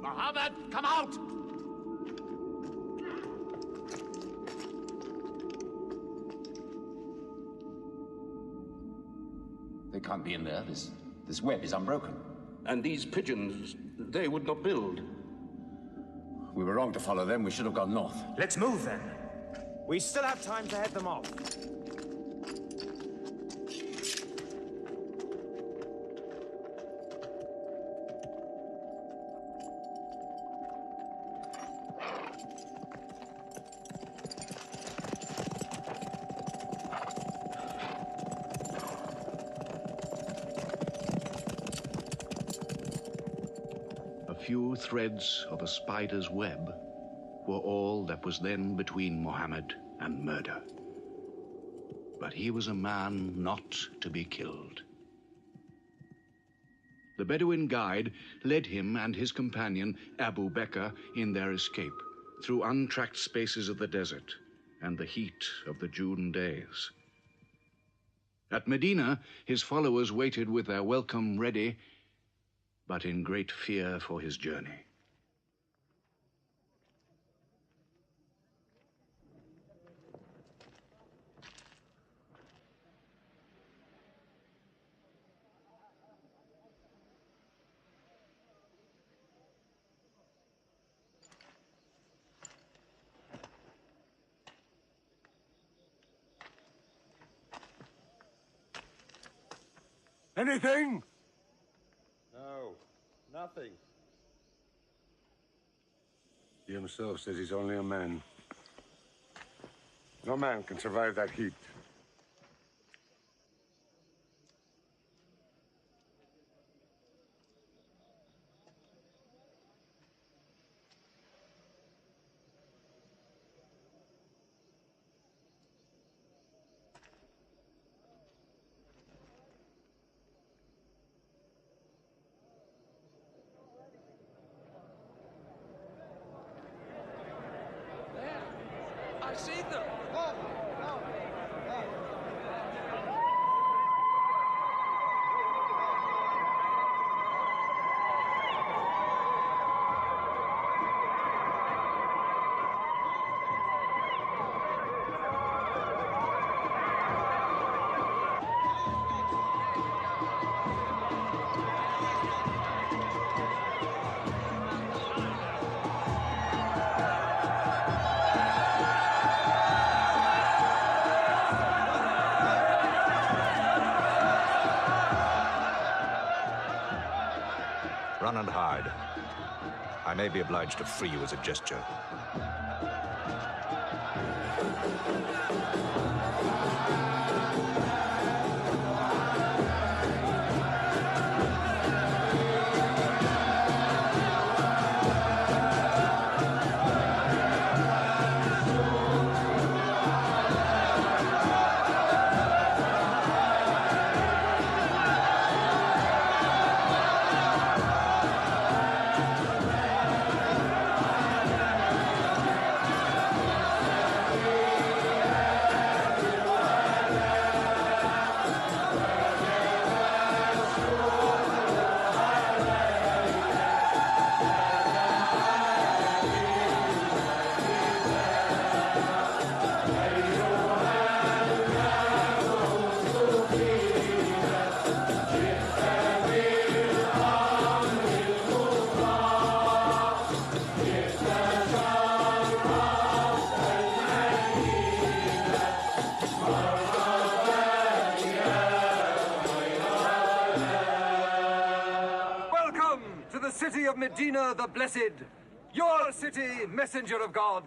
Mohammed, come out! They can't be in there. This web is unbroken. And these pigeons, they would not build. We were wrong to follow them. We should have gone north. Let's move then. We still have time to head them off. Few threads of a spider's web were all that was then between Mohammed and murder. But he was a man not to be killed. The Bedouin guide led him and his companion, Abu Bakr, in their escape through untracked spaces of the desert and the heat of the June days. At Medina, his followers waited with their welcome ready, but in great fear for his journey. Anything? No, nothing. He himself says he's only a man. No man can survive that heat. I see them. Run and hide. I may be obliged to free you as a gesture. City of Medina the Blessed, your city, messenger of God.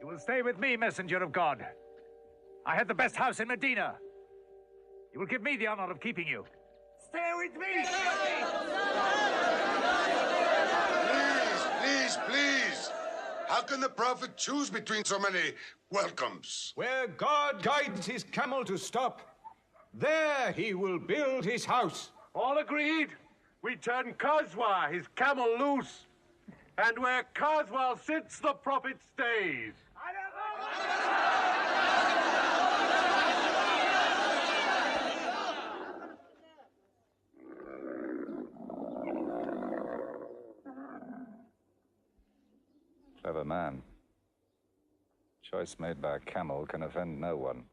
You will stay with me, messenger of God. I had the best house in Medina. You will give me the honor of keeping you. Stay with me! Please. How can the prophet choose between so many welcomes? Where God guides his camel to stop, there he will build his house. All agreed? We turn Kazwa, his camel, loose. And where Kazwa sits, the prophet stays. Clever man. Choice made by a camel can offend no one.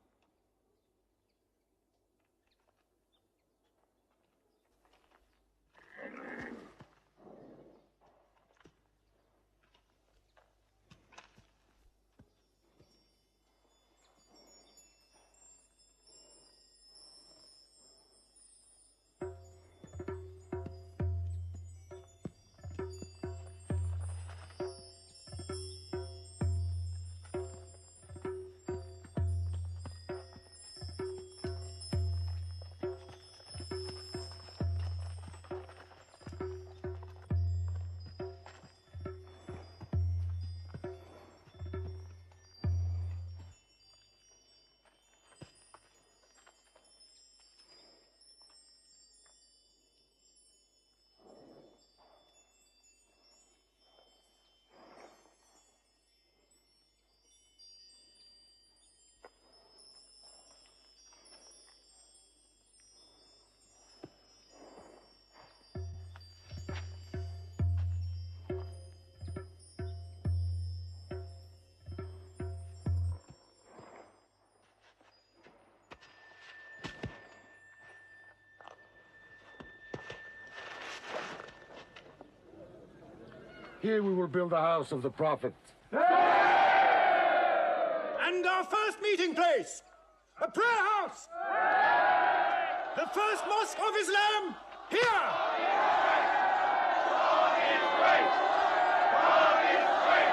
Here we will build the house of the prophet. And our first meeting place, a prayer house. The first mosque of Islam, here. God is great. God is great.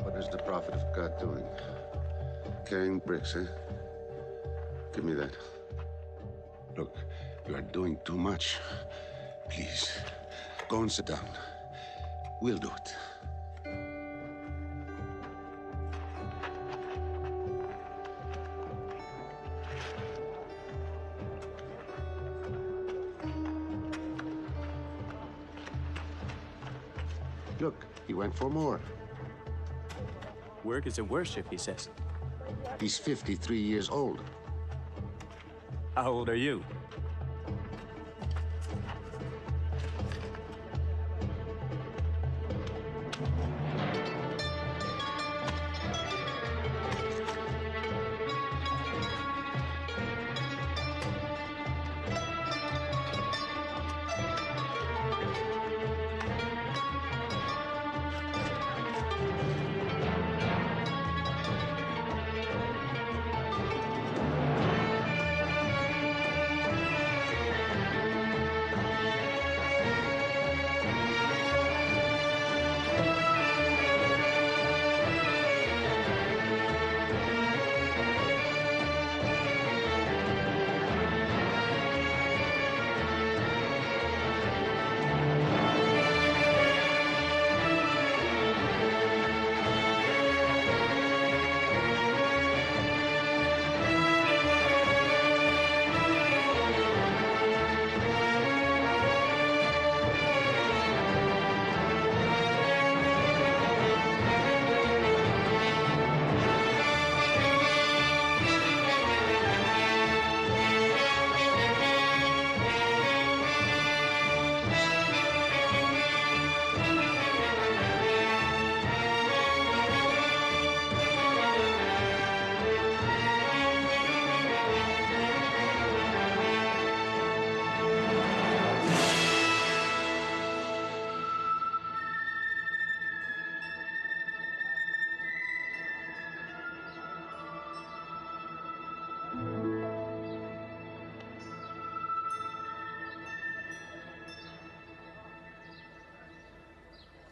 What is the prophet of God doing? Carrying bricks, eh? Give me that. Look, you are doing too much. Please, go and sit down. We'll do it. Look, he went for more. Work is a worship, he says. He's 53 years old. How old are you?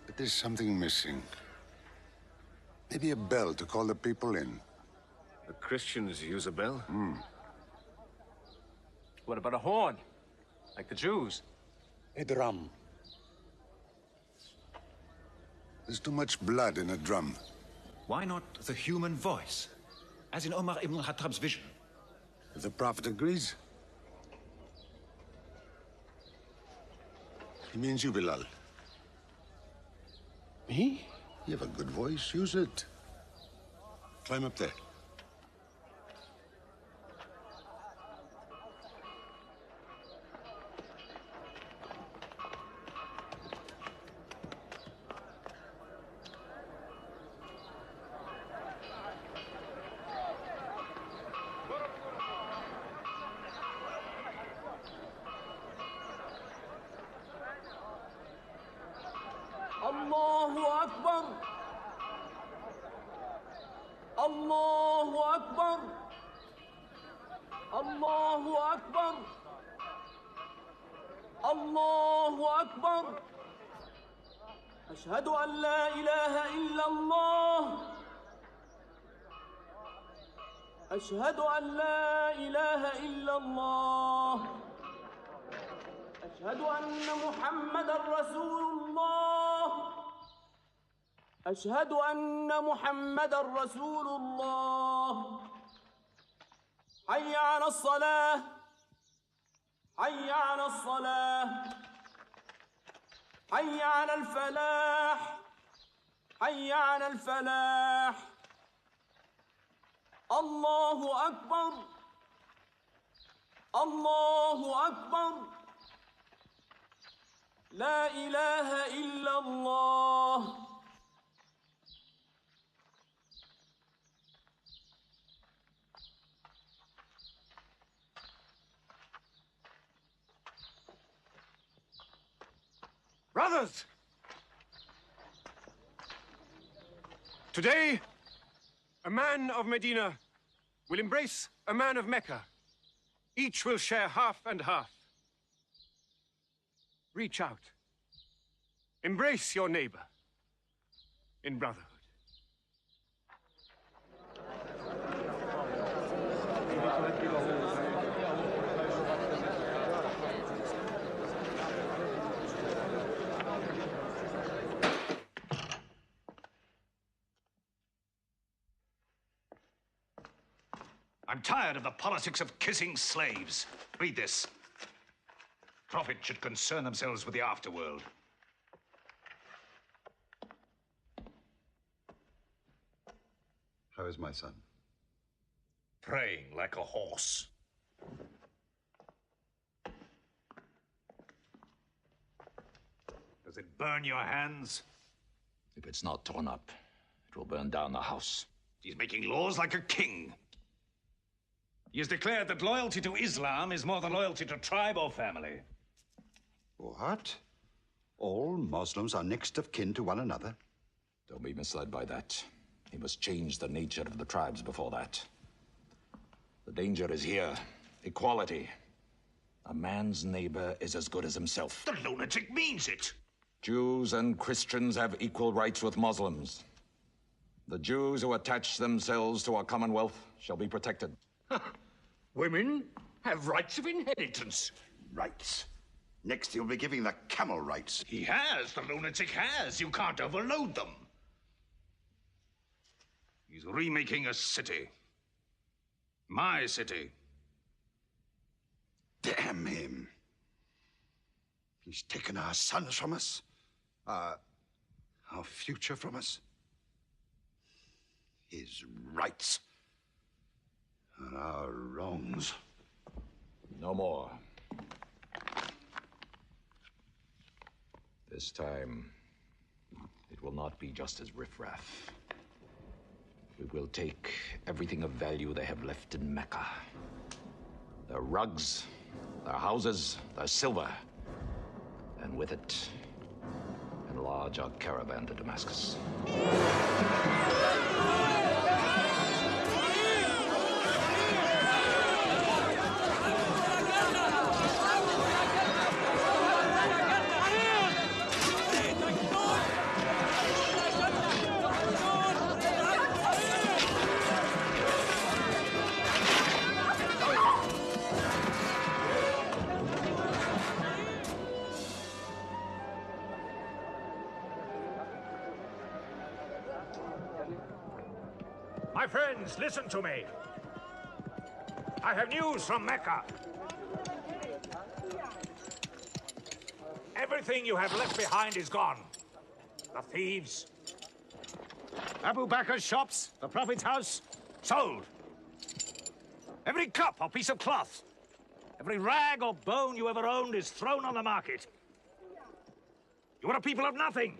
But there's something missing. Maybe a bell to call the people in. The Christians use a bell? What about a horn? Like the Jews? A drum. There's too much blood in a drum. Why not the human voice? As in Omar ibn al-Khattab's vision. If the Prophet agrees. He means you, Bilal. Me? You have a good voice. Use it. Climb up there. Allahu Akbar. Allahu Akbar. Allahu Akbar. Allahu Akbar. أشهد أن لا إله إلا الله. أشهد أن لا إله إلا الله. أشهد أن محمد رسول الله. أشهد أن محمد رسول الله. حي على الصلاة. حي على الصلاة. حي على الفلاح. حي على الفلاح. الله أكبر. الله أكبر. لا إله إلا الله. Brothers! Today, a man of Medina will embrace a man of Mecca. Each will share half and half. Reach out. Embrace your neighbor in brotherhood. I'm tired of the politics of kissing slaves. Read this. Prophets should concern themselves with the afterworld. How is my son? Praying like a horse. Does it burn your hands? If it's not torn up, it will burn down the house. He's making laws like a king. He has declared that loyalty to Islam is more than loyalty to tribe or family. What? All Muslims are next of kin to one another? Don't be misled by that. He must change the nature of the tribes before that. The danger is here. Equality. A man's neighbor is as good as himself. The lunatic means it. Jews and Christians have equal rights with Muslims. The Jews who attach themselves to our commonwealth shall be protected. Women have rights of inheritance. Rights? Next he'll be giving the camel rights. He has. The lunatic has. You can't overload them. He's remaking a city. My city. Damn him. He's taken our sons from us. Our future from us. His rights. And our wrongs. No more. This time, it will not be just as riffraff. We will take everything of value they have left in Mecca. Their rugs, their houses, their silver. And with it, enlarge our caravan to Damascus. My friends, listen to me. I have news from Mecca. Everything you have left behind is gone. The thieves. Abu Bakr's shops, the Prophet's house, sold. Every cup or piece of cloth, every rag or bone you ever owned is thrown on the market. You are a people of nothing.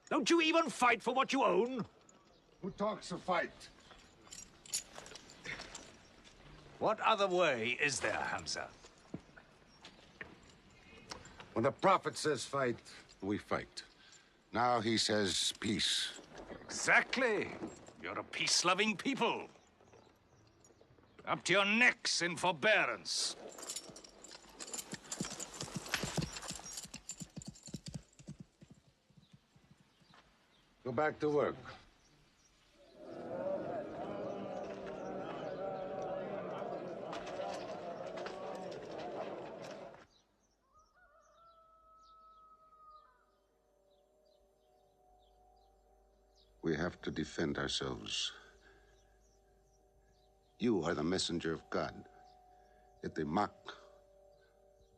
Don't you even fight for what you own? Who talks of fight? What other way is there, Hamza? When the Prophet says fight, we fight. Now he says peace. Exactly. You're a peace-loving people. Up to your necks in forbearance. Go back to work. We have to defend ourselves. You are the messenger of God. Yet they mock,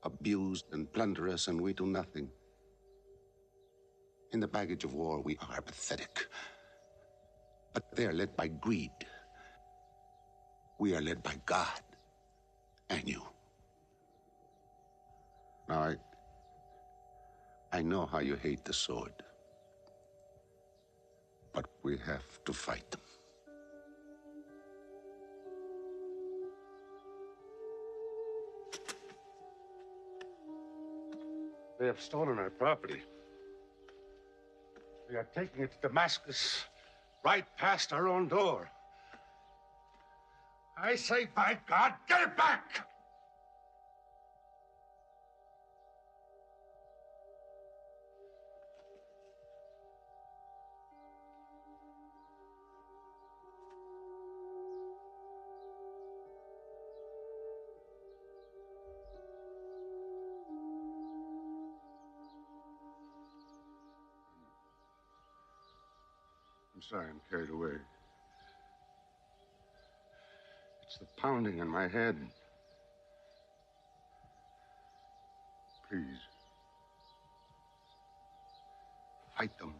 abuse, and plunder us, and we do nothing. In the baggage of war, we are pathetic. But they are led by greed. We are led by God and you. Now, I know how you hate the sword. But we have to fight them. They have stolen our property. They are taking it to Damascus, right past our own door. I say, by God, get it back! I'm sorry I'm carried away. It's the pounding in my head. Please. Fight them.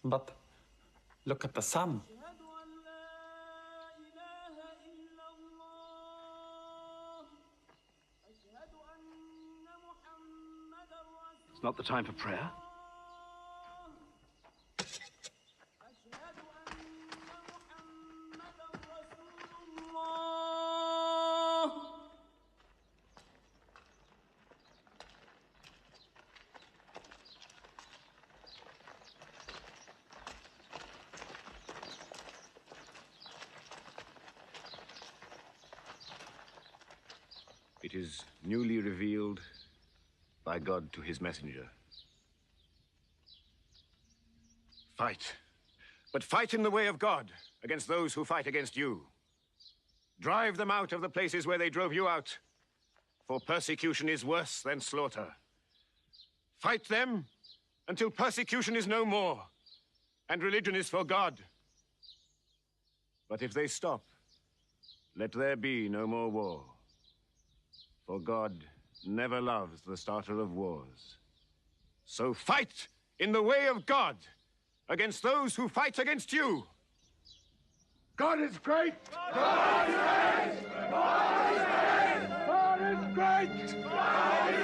But look at the sun. It's not the time for prayer. It is newly revealed by God to his messenger. Fight. But fight in the way of God against those who fight against you. Drive them out of the places where they drove you out, for persecution is worse than slaughter. Fight them until persecution is no more and religion is for God. But if they stop, let there be no more war. For God never loves the starter of wars. So fight in the way of God against those who fight against you. God is great! God is great! God is great! God is great! God is great!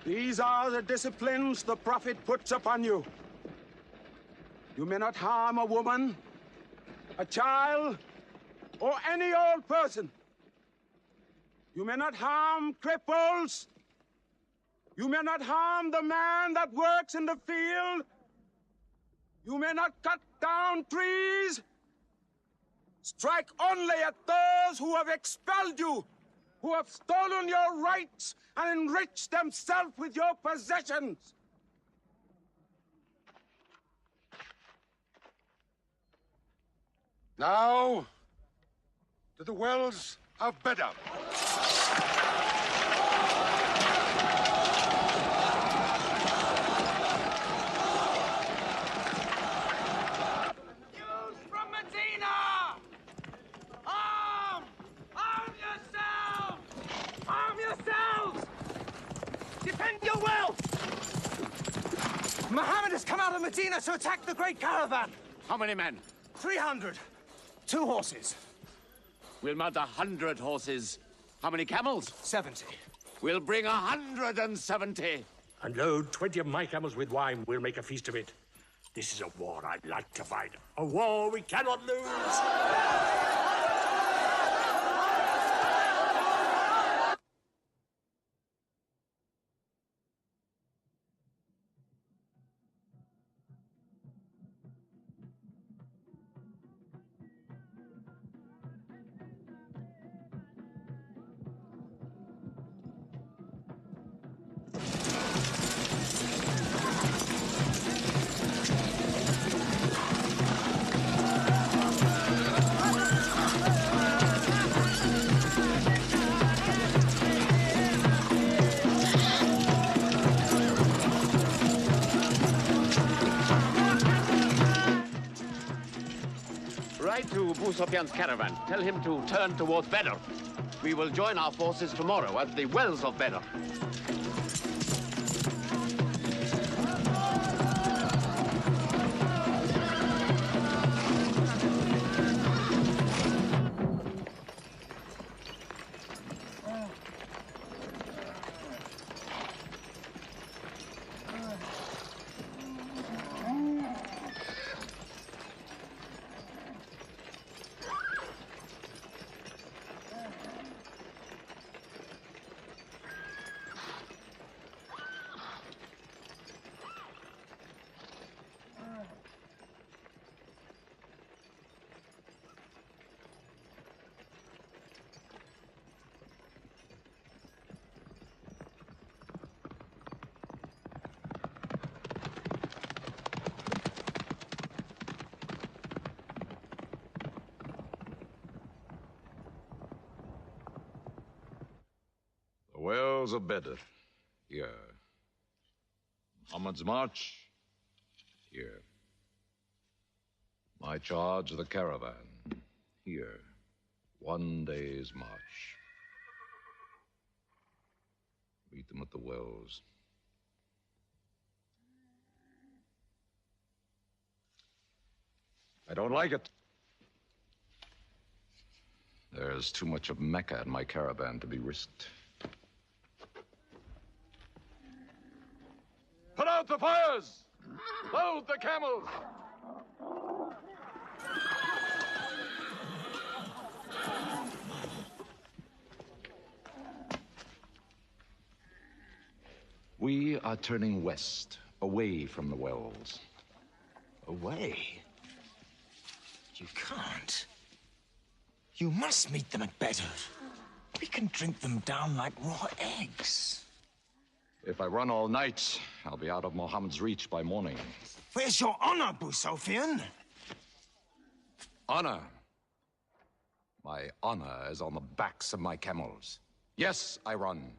These are the disciplines the Prophet puts upon you. You may not harm a woman, a child, or any old person. You may not harm cripples. You may not harm the man that works in the field. You may not cut down trees. Strike only at those who have expelled you, who have stolen your rights and enriched themselves with your possessions. Now, to the wells of Bedr. From Medina! Arm! Arm yourselves! Arm yourselves! Defend your wealth! Mohammed has come out of Medina to attack the great caravan. How many men? 300. 2 horses. We'll mount 100 horses. How many camels? 70. We'll bring 170. And load 20 of my camels with wine. We'll make a feast of it. This is a war I'd like to fight. A war we cannot lose. Ride to Sofyan's caravan. Tell him to turn towards Bedr. We will join our forces tomorrow at the wells of Bedr. wells of Bedr. Here. Mohammed's march. Here. My charge of the caravan. Here. 1 day's march. Meet them at the wells. I don't like it. There's too much of Mecca in my caravan to be risked. Put out the fires! Load the camels! We are turning west, away from the wells. Away? You can't. You must meet them at Bedr. We can drink them down like raw eggs. If I run all night, I'll be out of Mohammed's reach by morning. Where's your honor, Sofyan? Honor? My honor is on the backs of my camels. Yes, I run.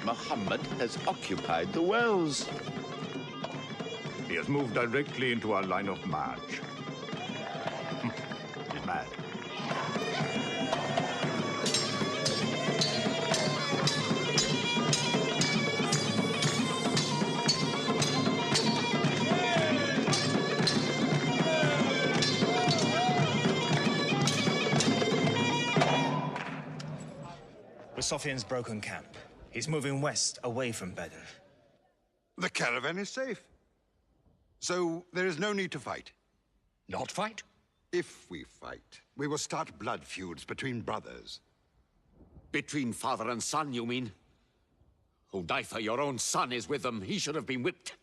Mohammed has occupied the wells. He has moved directly into our line of march. He's mad. Sofyan's broken camp. He's moving west, away from Bedr. The caravan is safe. So there is no need to fight. Not fight? If we fight, we will start blood feuds between brothers. Between father and son, you mean? Hudayfa, your own son, is with them. He should have been whipped.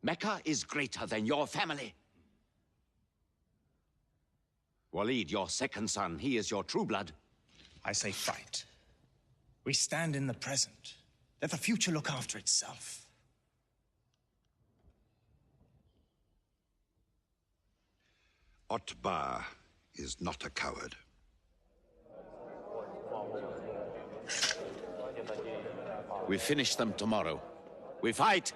Mecca is greater than your family. Walid, your second son, he is your true blood. I say fight. We stand in the present. Let the future look after itself. Otbar is not a coward. We finish them tomorrow. We fight!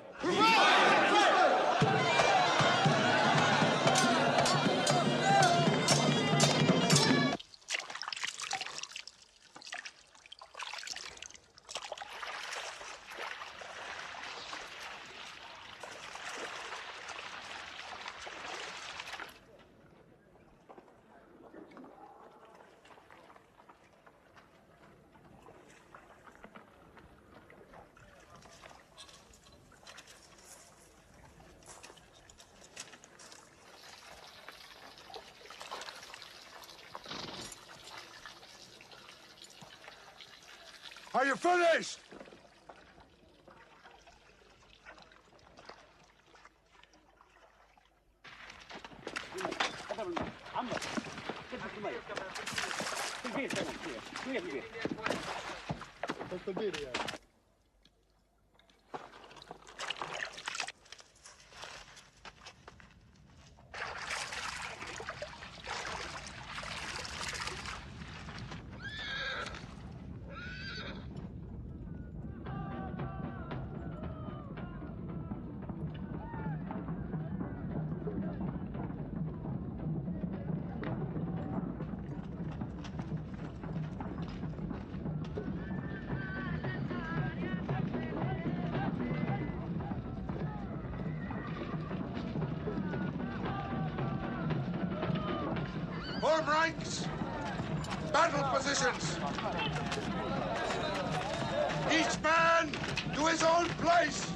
Are you finished? Form ranks! Battle positions! Each man to his own place!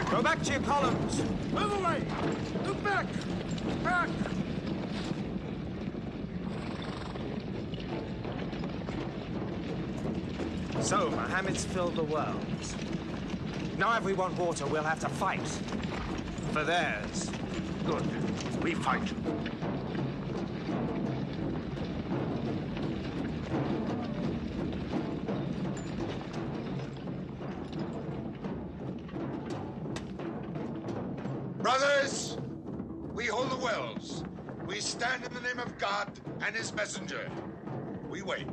Go back to your columns. Move away. Look back. Back. So, Mohammed's filled the world. Now if we want water, we'll have to fight. For theirs. Good. We fight. Brothers, we hold the wells. We stand in the name of God and his messenger. We wait.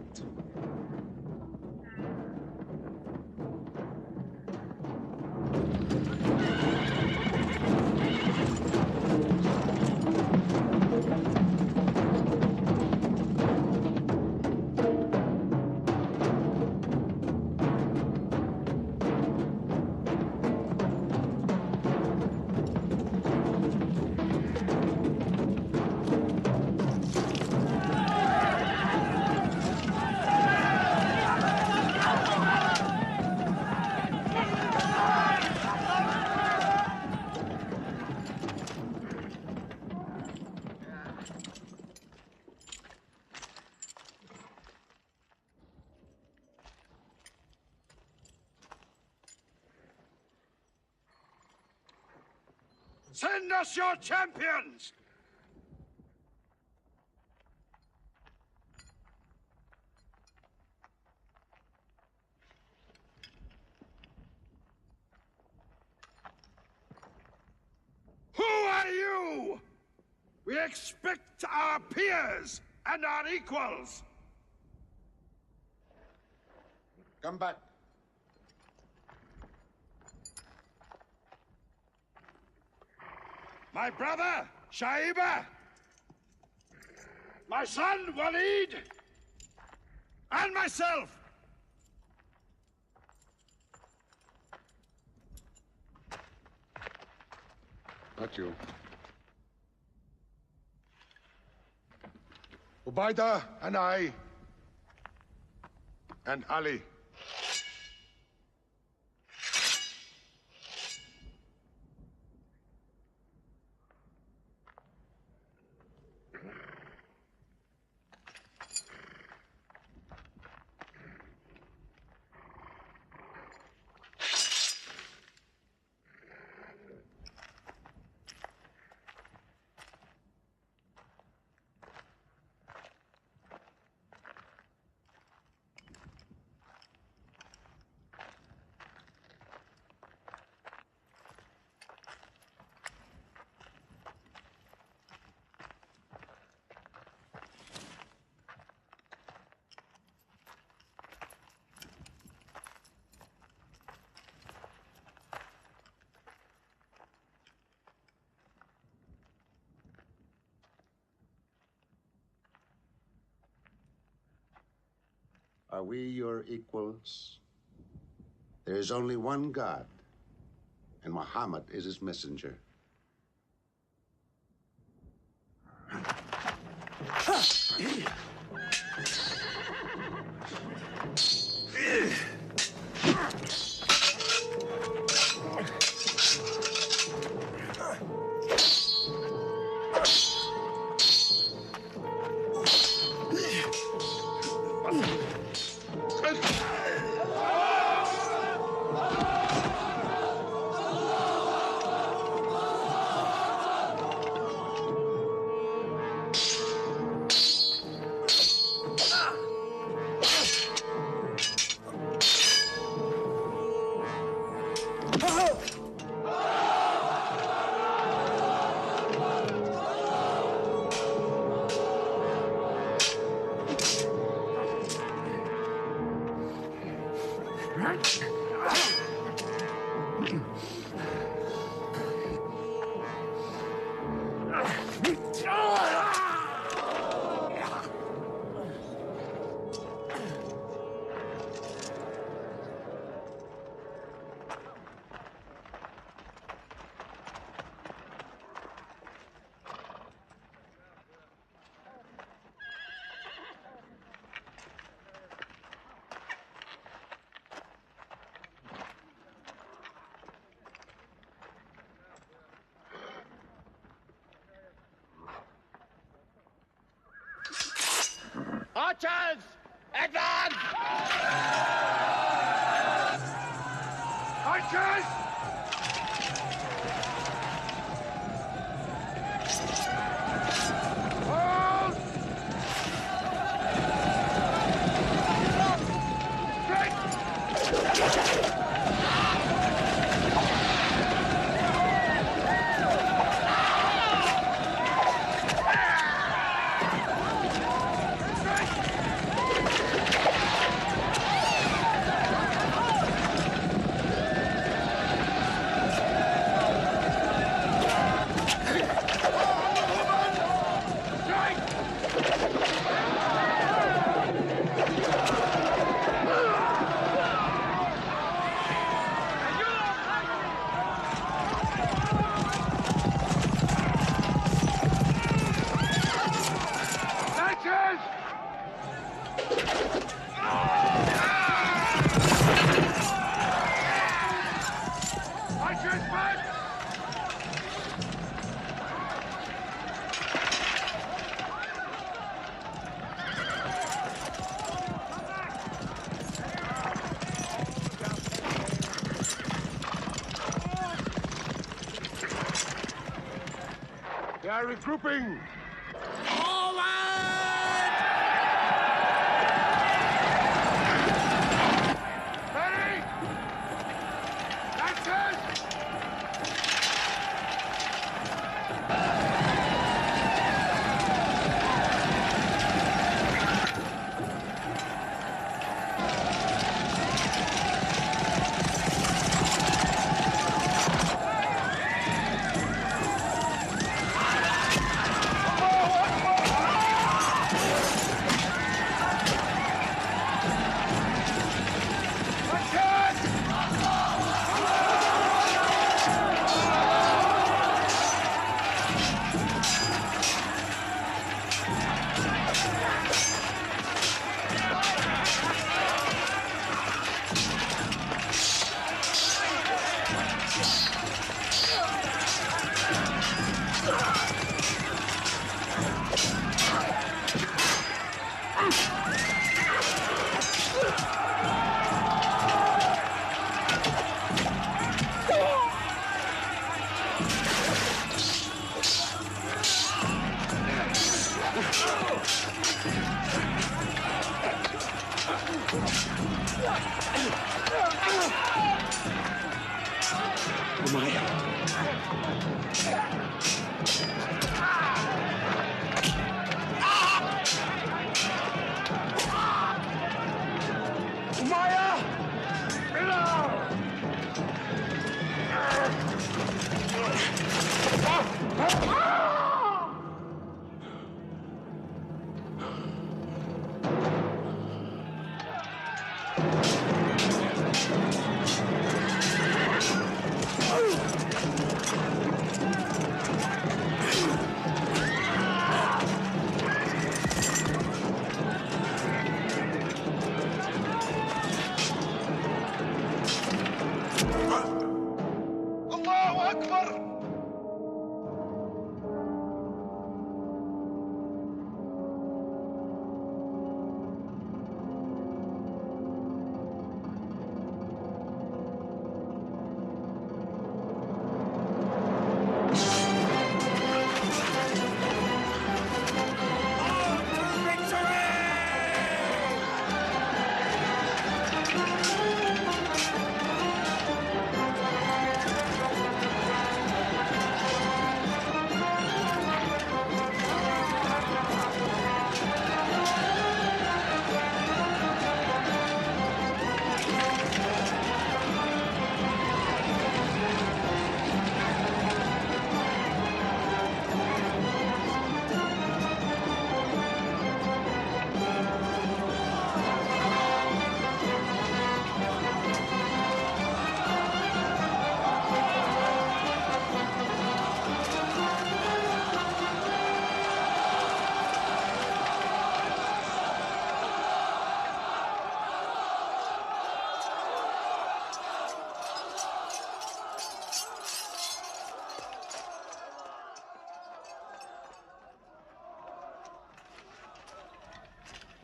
Send us your champions! Who are you? We expect our peers and our equals. Come back. My brother, Shaiba. My son, Walid. And myself. Not you. Ubaida and I. And Ali. Are we your equals? There is only one God, and Muhammad is his messenger. Archers! Advance! Archers! Hold! They are regrouping!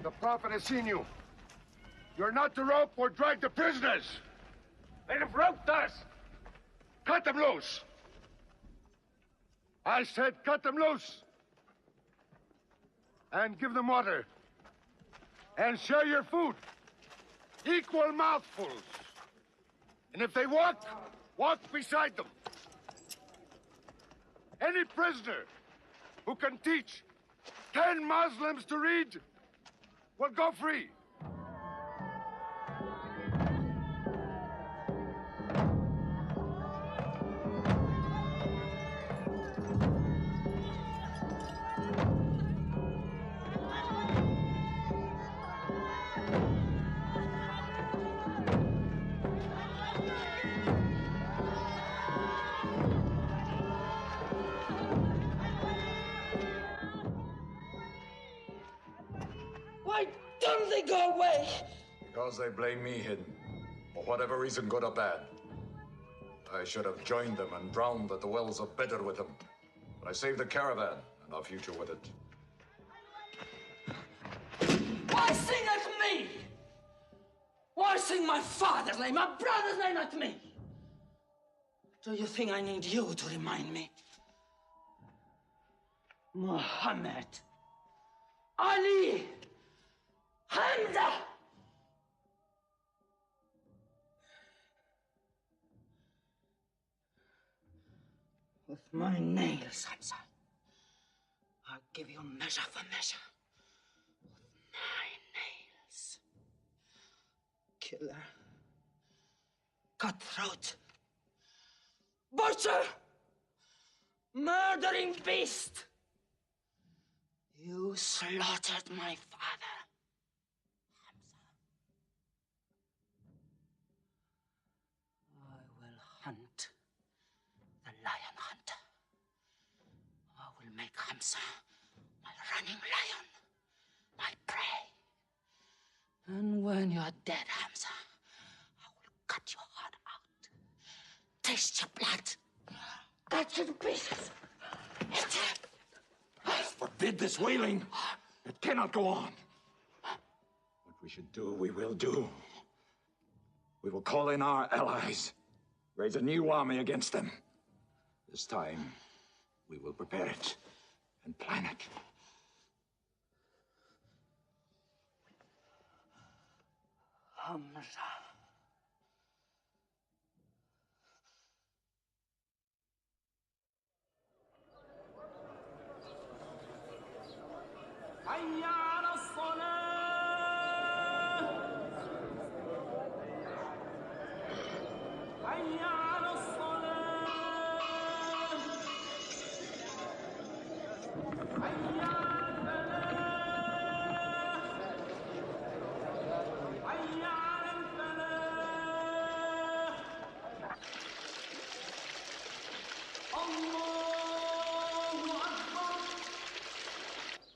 The Prophet has seen you. You're not to rope or drag the prisoners. They have roped us. Cut them loose. I said cut them loose. And give them water. And share your food. Equal mouthfuls. And if they walk, walk beside them. Any prisoner who can teach 10 Muslims to read will go free. Why don't they go away? Because they blame me, Hidden. For whatever reason, good or bad. I should have joined them and drowned at the wells of Bedr with them. But I saved the caravan and our future with it. Why sing at me? Why sing my father's name, my brother's name at me? Do you think I need you to remind me? Mohammad, Ali, Hamza! With my nails, Hamza, I'll give you measure for measure. With my nails. Killer. Cutthroat. Butcher! Murdering beast! You slaughtered my father, Hamza. I will hunt the lion hunter. I will make Hamza my running lion, my prey. And when you are dead, Hamza, I will cut your heart out, taste your blood, cut you to pieces, eat it. Forbid this wailing. It cannot go on. What we should do, we will do. We will call in our allies, raise a new army against them. This time, we will prepare it and plan it. Hamza. حي على الصلاة حي على الصلاة حي على الفلاح حي على الفلاح الله أكبر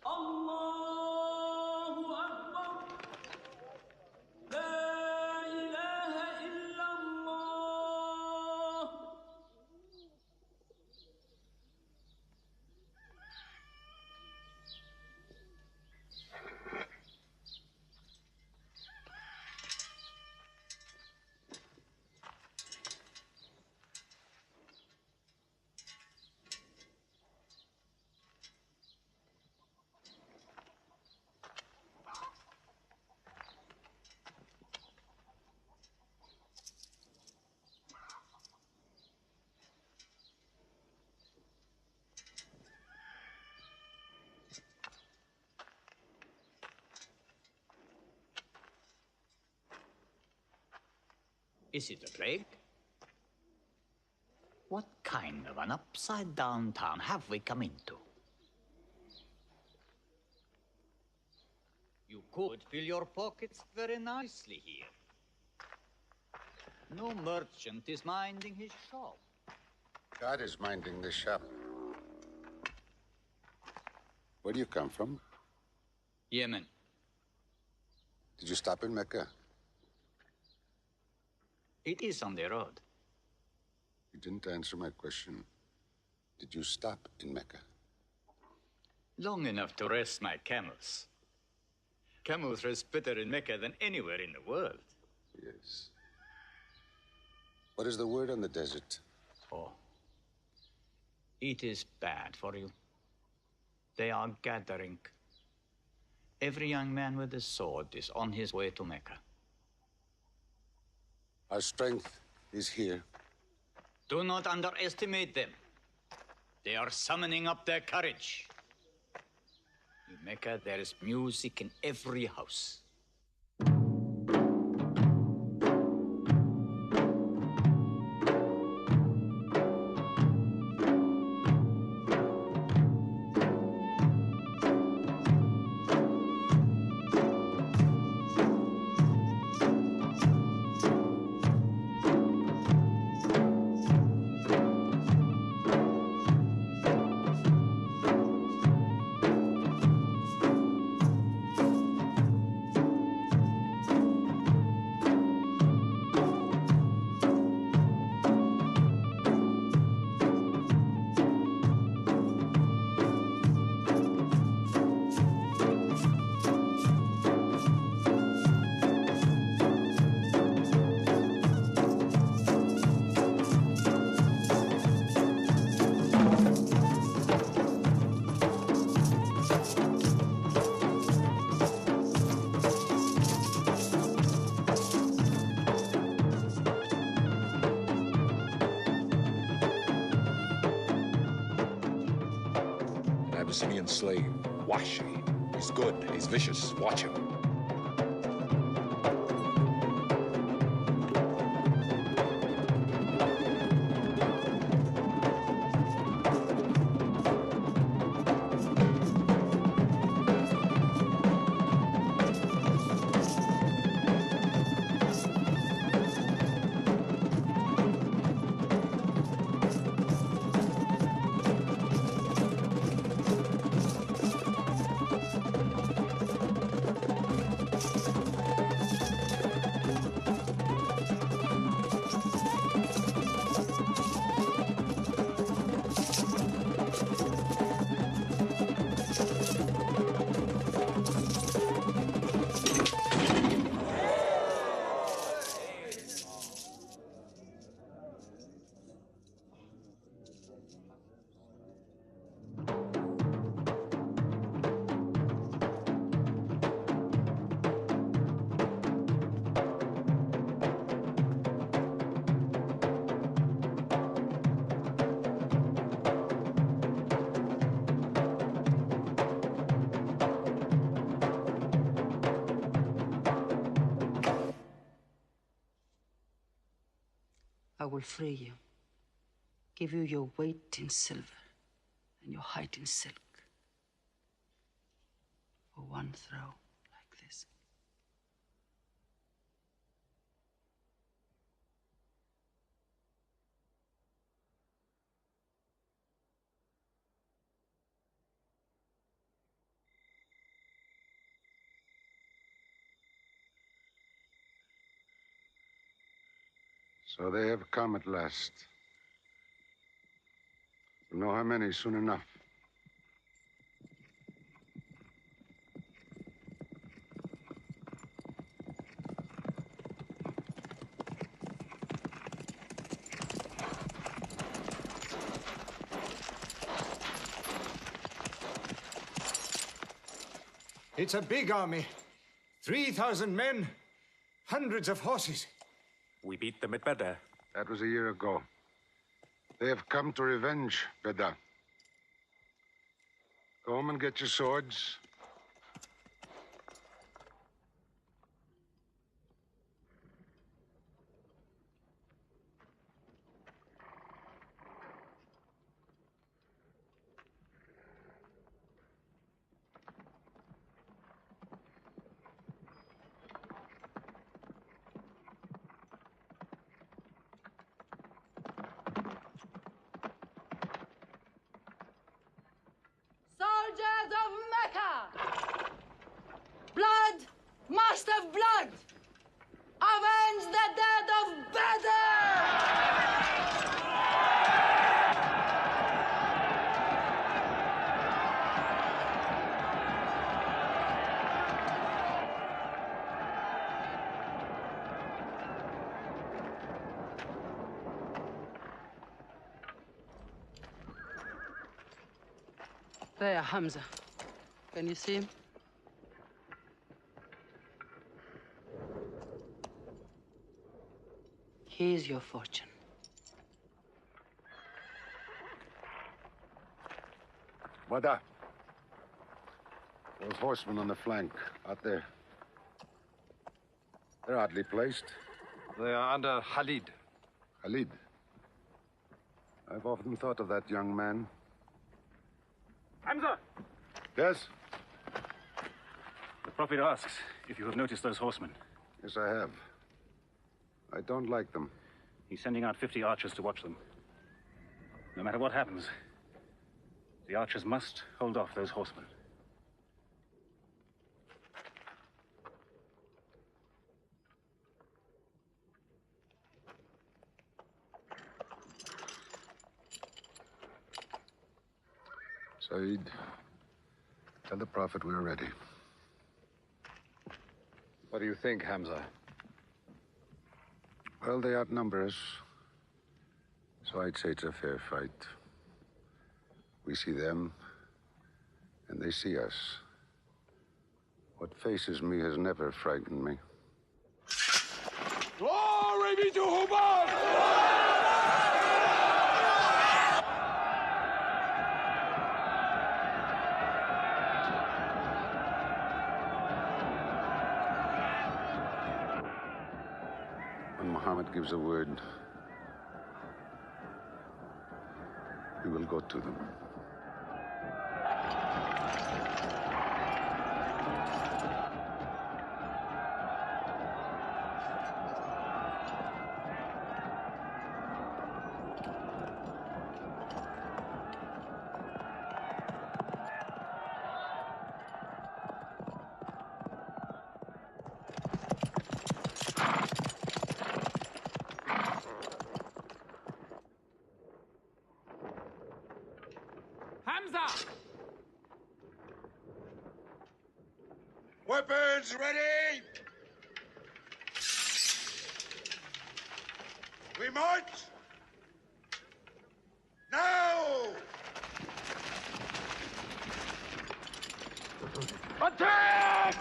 الله أكبر لا إله إلا الله Is it a plague? What kind of an upside-down town have we come into? You could fill your pockets very nicely here. No merchant is minding his shop. God is minding this shop. Where do you come from? Yemen. Did you stop in Mecca? It is on the road. You didn't answer my question. Did you stop in Mecca? Long enough to rest my camels. Camels rest better in Mecca than anywhere in the world. Yes. What is the word on the desert? Oh. It is bad for you. They are gathering. Every young man with a sword is on his way to Mecca. Our strength is here. Do not underestimate them. They are summoning up their courage. In Mecca, there is music in every house. Abyssinian slave, Washi. He's good, he's vicious. Watch him. I will free you, give you your weight in silver and your height in silk for one throw like this. So they have come at last. We'll know how many soon enough. It's a big army. 3,000 men, hundreds of horses. We beat them at Bedr. That was a year ago. They have come to revenge, Bedr. Go home and get your swords. Soldiers of Mecca, There, Hamza. Can you see him? Here's your fortune. Wada. Those horsemen on the flank, out there. They're oddly placed. They are under Khalid. Khalid? I've often thought of that young man. Hamza! Yes? The Prophet asks if you have noticed those horsemen. Yes, I have. I don't like them. He's sending out 50 archers to watch them. No matter what happens, the archers must hold off those horsemen. Saeed, tell the Prophet we're ready. What do you think, Hamza? Well, they outnumber us, so I'd say it's a fair fight. We see them, and they see us. What faces me has never frightened me. Glory be to Hubbard! When Mohammad gives a word, we will go to them. Hamza! Weapons ready! We march! Now! Attack!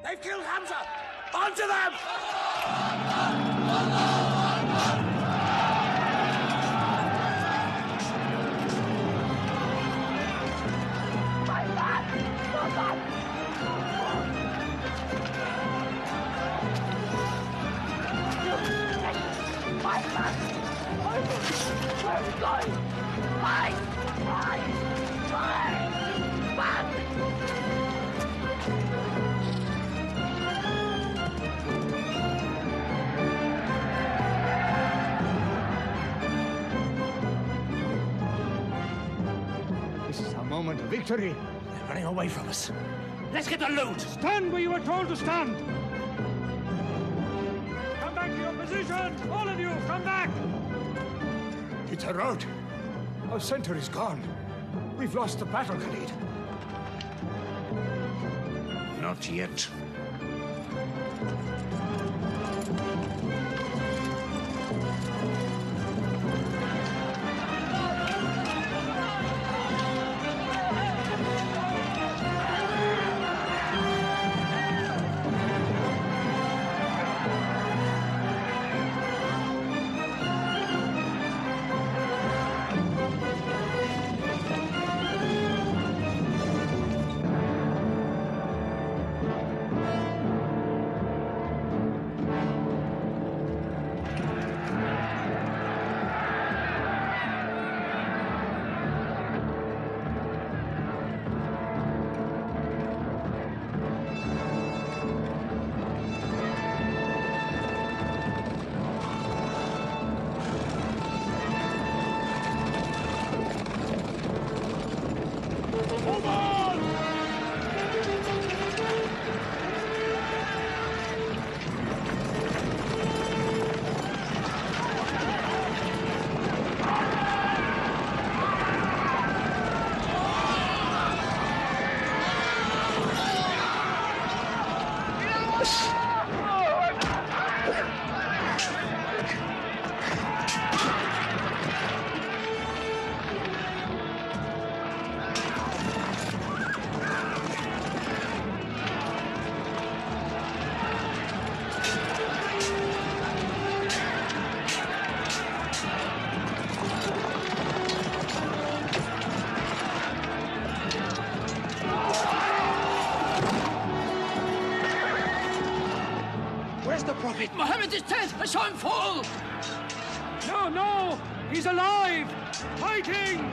They've killed Hamza! Onto them! My God! My God! My God! This is our moment of victory. They're running away from us. Let's get the loot! Stand where you were told to stand! Come back to your position! All of you, come back! It's a rout. Our center is gone. We've lost the battle, Khalid. Not yet. Mohammed is dead! I saw him fall! No, no! He's alive! Fighting!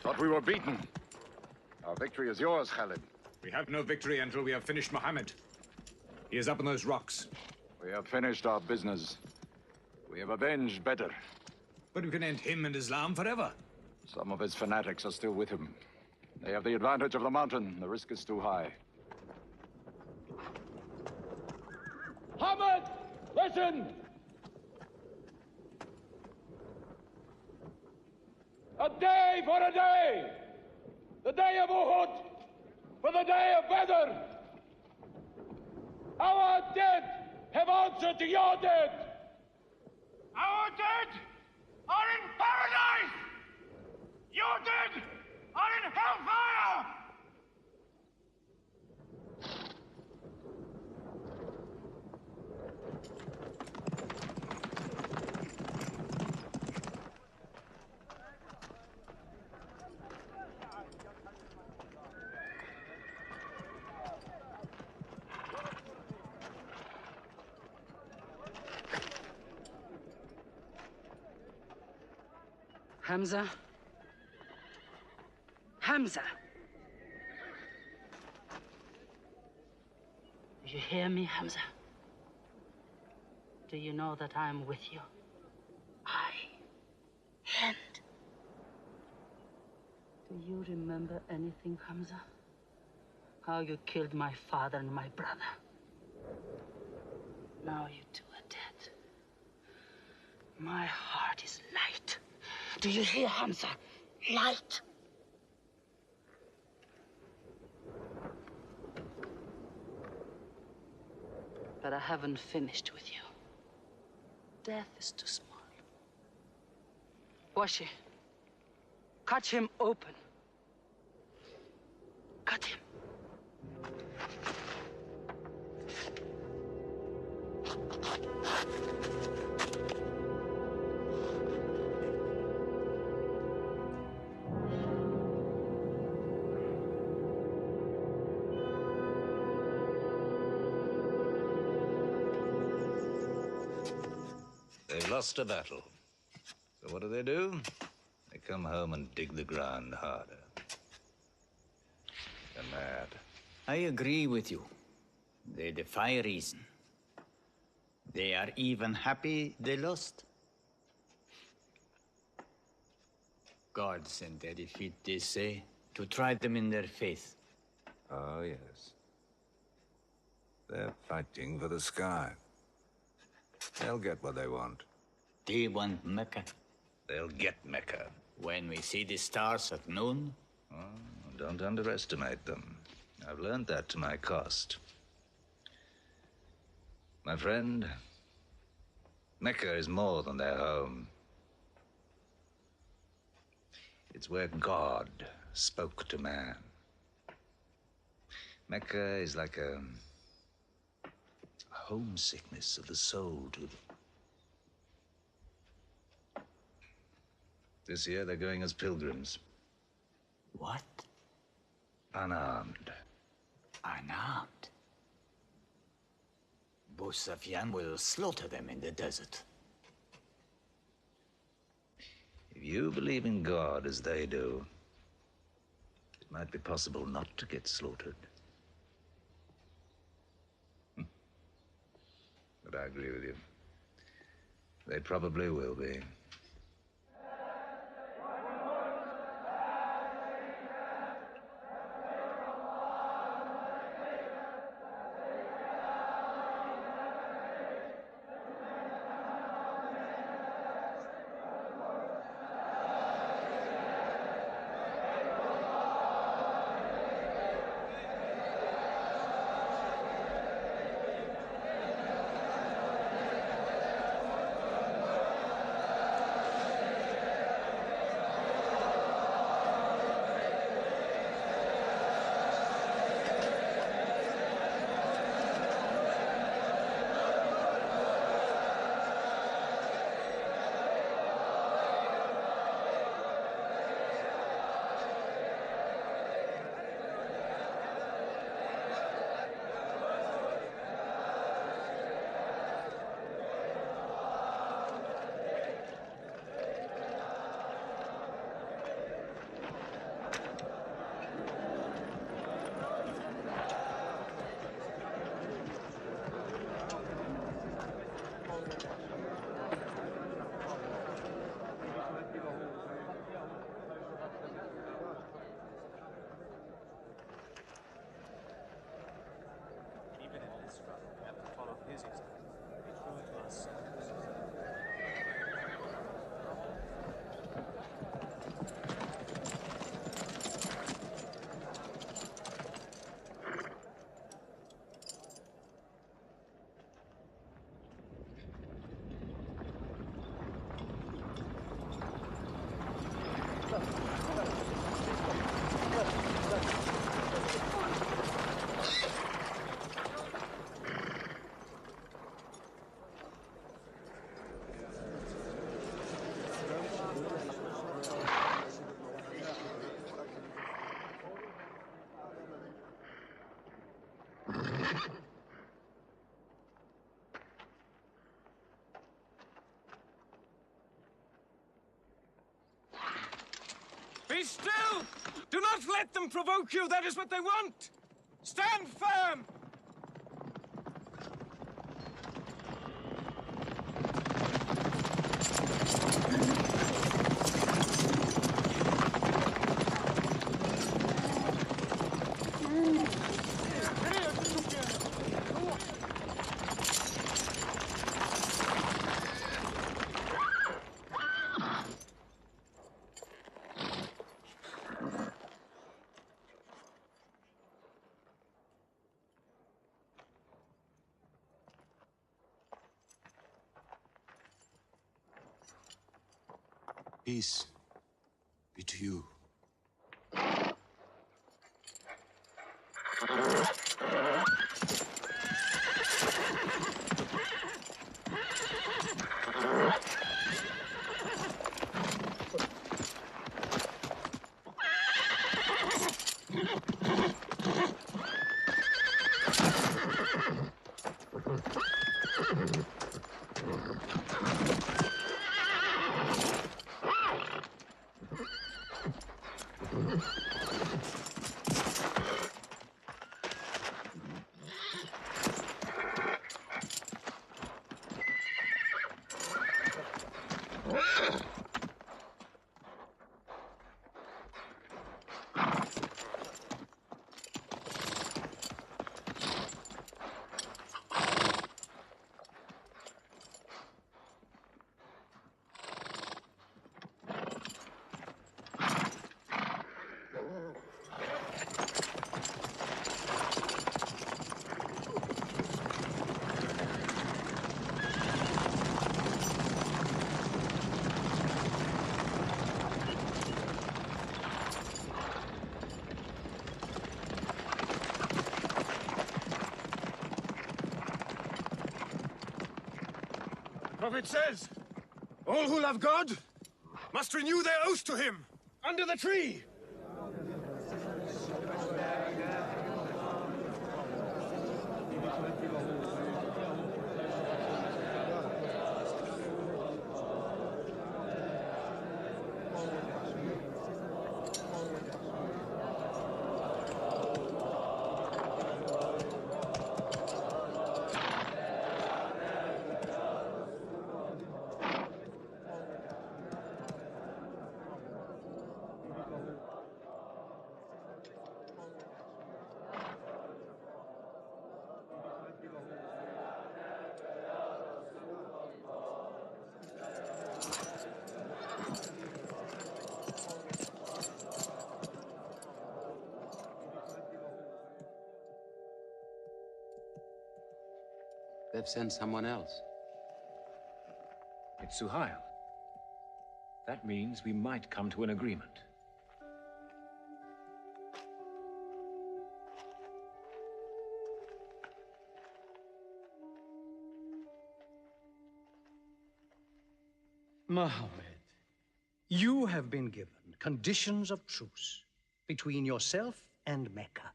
Thought we were beaten. Our victory is yours, Khalid. We have no victory until we have finished Mohammed. He is up on those rocks. We have finished our business. We have avenged Bedr. But we can end him and Islam forever. Some of his fanatics are still with him. They have the advantage of the mountain. The risk is too high. Mohammed, listen! A day for a day! The day of Uhud for the day of Badr! Our dead have answered to your dead! Our dead are in paradise! Your dead are in hellfire! Hamza? Hamza! Do you hear me, Hamza? Do you know that I'm with you? And do you remember anything, Hamza? How you killed my father and my brother. Now you two are dead. My heart is light. Do you hear, Hamza? Light. But I haven't finished with you. Death is too small. Washi, cut him open. Cut him. They've lost a battle. So what do? They come home and dig the ground harder. They're mad. I agree with you. They defy reason. They are even happy they lost. God sent their defeat, they say, to try them in their faith. Oh, yes. They're fighting for the sky. They'll get what they want. They want Mecca. They'll get Mecca. When we see the stars at noon? Oh, don't underestimate them. I've learned that to my cost. My friend, Mecca is more than their home. It's where God spoke to man. Mecca is like a homesickness of the soul to them. This year they're going as pilgrims. What? Unarmed. Unarmed? Sofyan will slaughter them in the desert. If you believe in God as they do, it might be possible not to get slaughtered. But I agree with you. They probably will be. still! Do not let them provoke you. That is what they want. Stand firm! Peace be to you. Prophet says, all who love God must renew their oath to him under the tree. They've sent someone else. It's Suhail. That means we might come to an agreement. Mohammed, you have been given conditions of truce between yourself and Mecca.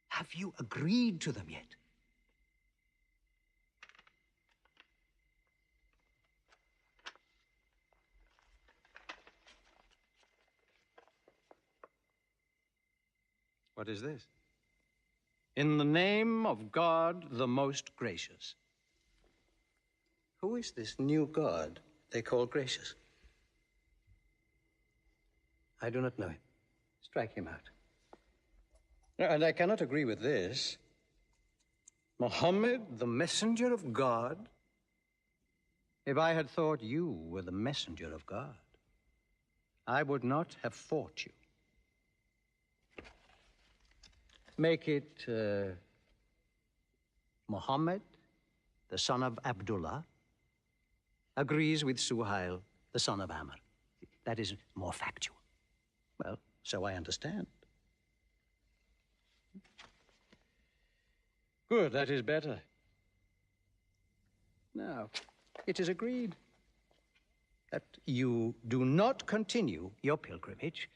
Have you agreed to them yet? What is this? In the name of God, the most gracious. Who is this new God they call gracious? I do not know him. Strike him out. And I cannot agree with this. Mohammed, the messenger of God? If I had thought you were the messenger of God, I would not have fought you. Make it Mohammed, the son of Abdullah, agrees with Suhail, the son of Amr. That is more factual. Well, so I understand. Good, that is better. Now, it is agreed that you do not continue your pilgrimage.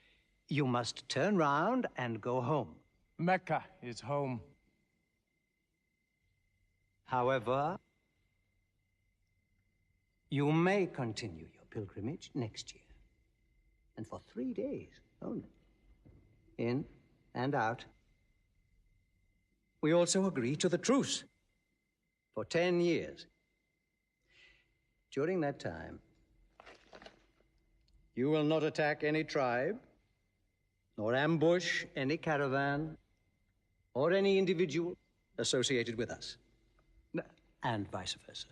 You must turn round and go home. Mecca is home. However, you may continue your pilgrimage next year. And for 3 days only. In and out. We also agree to the truce for 10 years. During that time, you will not attack any tribe, nor ambush any caravan, or any individual associated with us, and vice versa.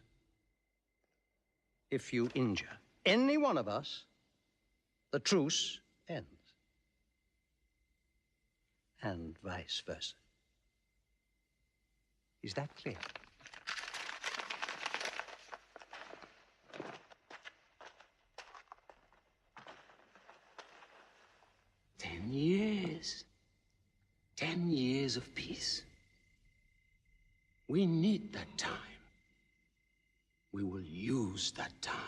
If you injure any one of us, the truce ends, and vice versa. Is that clear? Years. 10 years of peace. We need that time. We will use that time.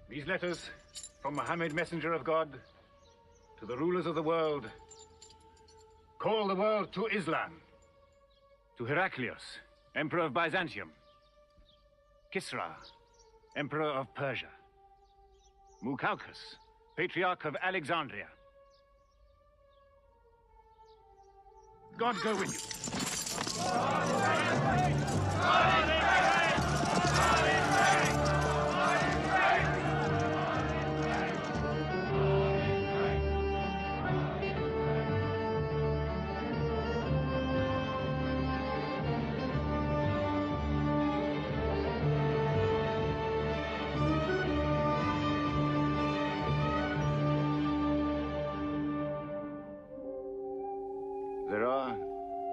These letters from Mohammed, messenger of God, to the rulers of the world, call the world to Islam. To Heraclius, Emperor of Byzantium. Kisra, Emperor of Persia. Muqawqis, Patriarch of Alexandria. God go with you. There are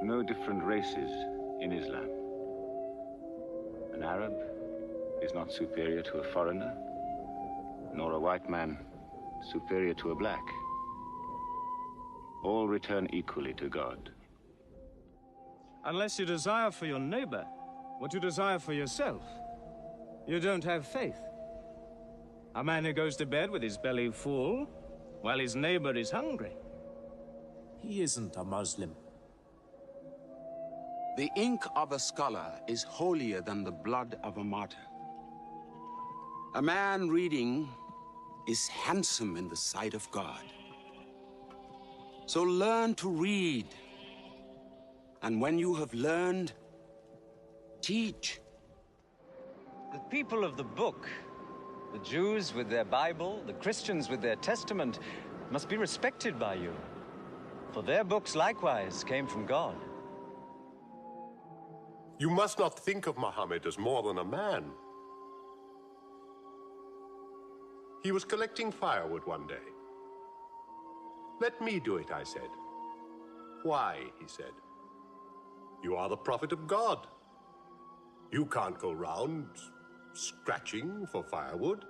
no different races in Islam. An Arab is not superior to a foreigner, nor a white man superior to a black. All return equally to God. Unless you desire for your neighbor what you desire for yourself, you don't have faith. A man who goes to bed with his belly full, while his neighbor is hungry. He isn't a Muslim. The ink of a scholar is holier than the blood of a martyr. A man reading is handsome in the sight of God. So learn to read. And when you have learned, teach. The people of the book, the Jews with their Bible, the Christians with their Testament, must be respected by you. For their books likewise came from God. You must not think of Mohammed as more than a man. He was collecting firewood one day. Let me do it, I said. Why, he said. You are the prophet of God. You can't go round scratching for firewood.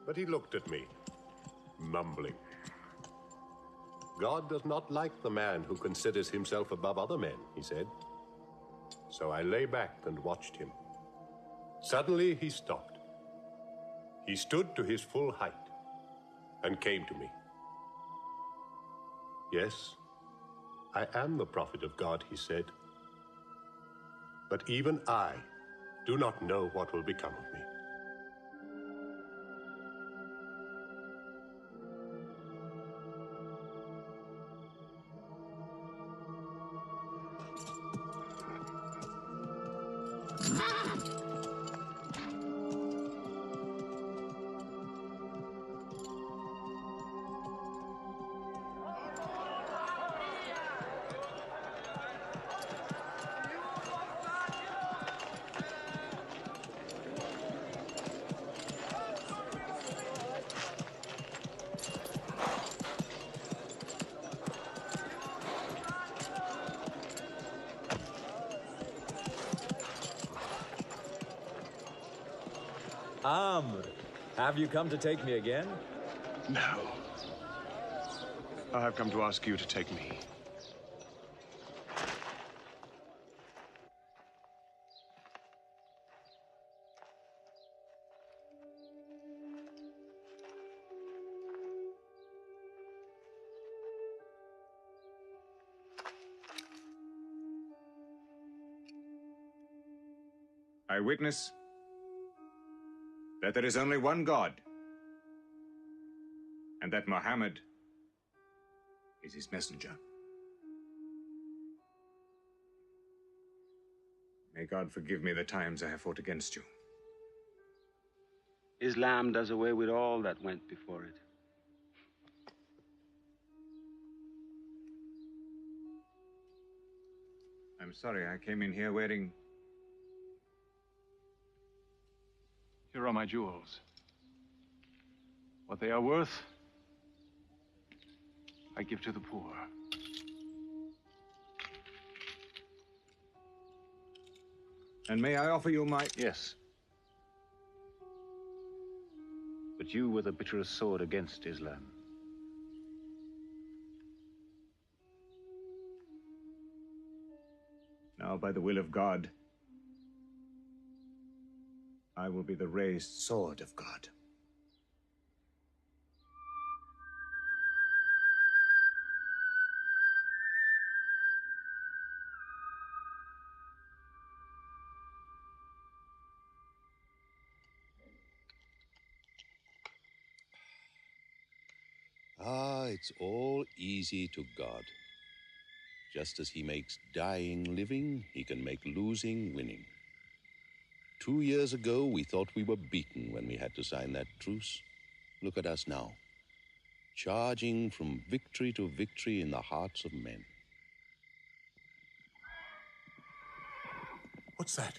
But he looked at me, mumbling. God does not like the man who considers himself above other men, he said. So I lay back and watched him. Suddenly he stopped. He stood to his full height and came to me. Yes, I am the prophet of God, he said. But even I do not know what will become of me. Amr, have you come to take me again? No. I have come to ask you to take me. I witness that there is only one God, and that Mohammed is his messenger. May God forgive me the times I have fought against you. Islam does away with all that went before it. I'm sorry, I came in here wearing... Here are my jewels. What they are worth, I give to the poor. And may I offer you my... Yes. But you were the bitterest sword against Islam. Now, by the will of God, I will be the raised sword of God. Ah, it's all easy to God. Just as he makes dying living, he can make losing winning. 2 years ago, we thought we were beaten when we had to sign that truce. Look at us now, charging from victory to victory in the hearts of men. What's that?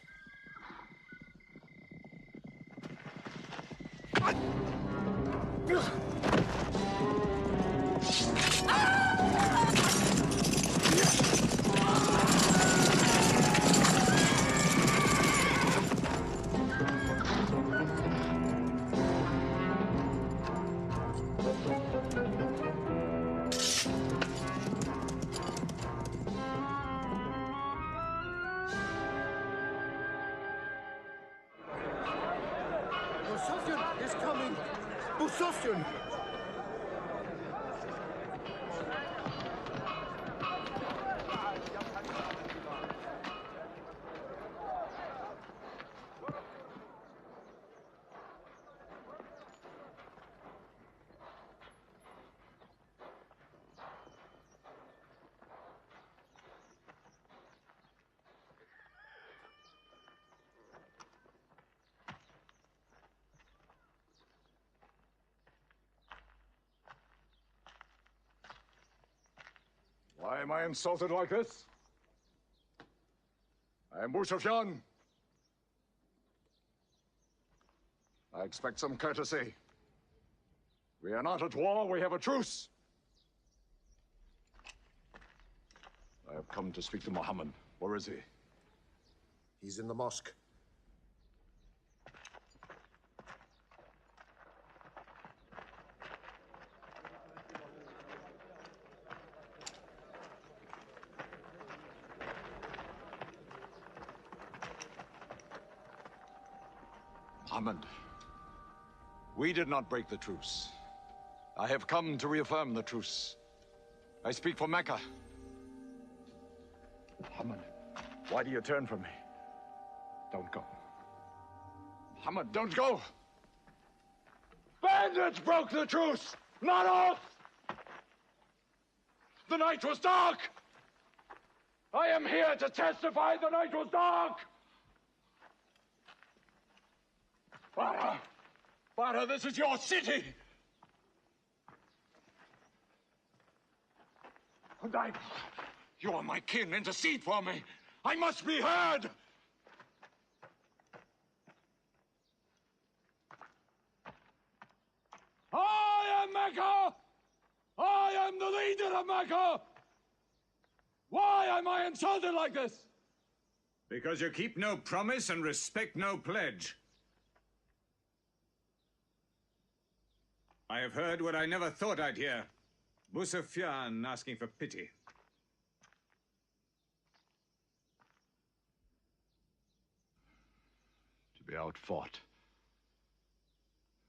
Sofyan is coming! Sofyan! Why am I insulted like this? I am Sofyan. I expect some courtesy. We are not at war, we have a truce. I have come to speak to Mohammed. Where is he? He's in the mosque. Mohammed, we did not break the truce. I have come to reaffirm the truce. I speak for Mecca. Mohammed, why do you turn from me? Don't go. Mohammed, don't go! Bandits broke the truce, not us! The night was dark! I am here to testify the night was dark! Father, this is your city! And you are my kin, intercede for me! I must be heard! I am Mecca! I am the leader of Mecca! Why am I insulted like this? Because you keep no promise and respect no pledge. I have heard what I never thought I'd hear. Sofyan asking for pity. To be outfought.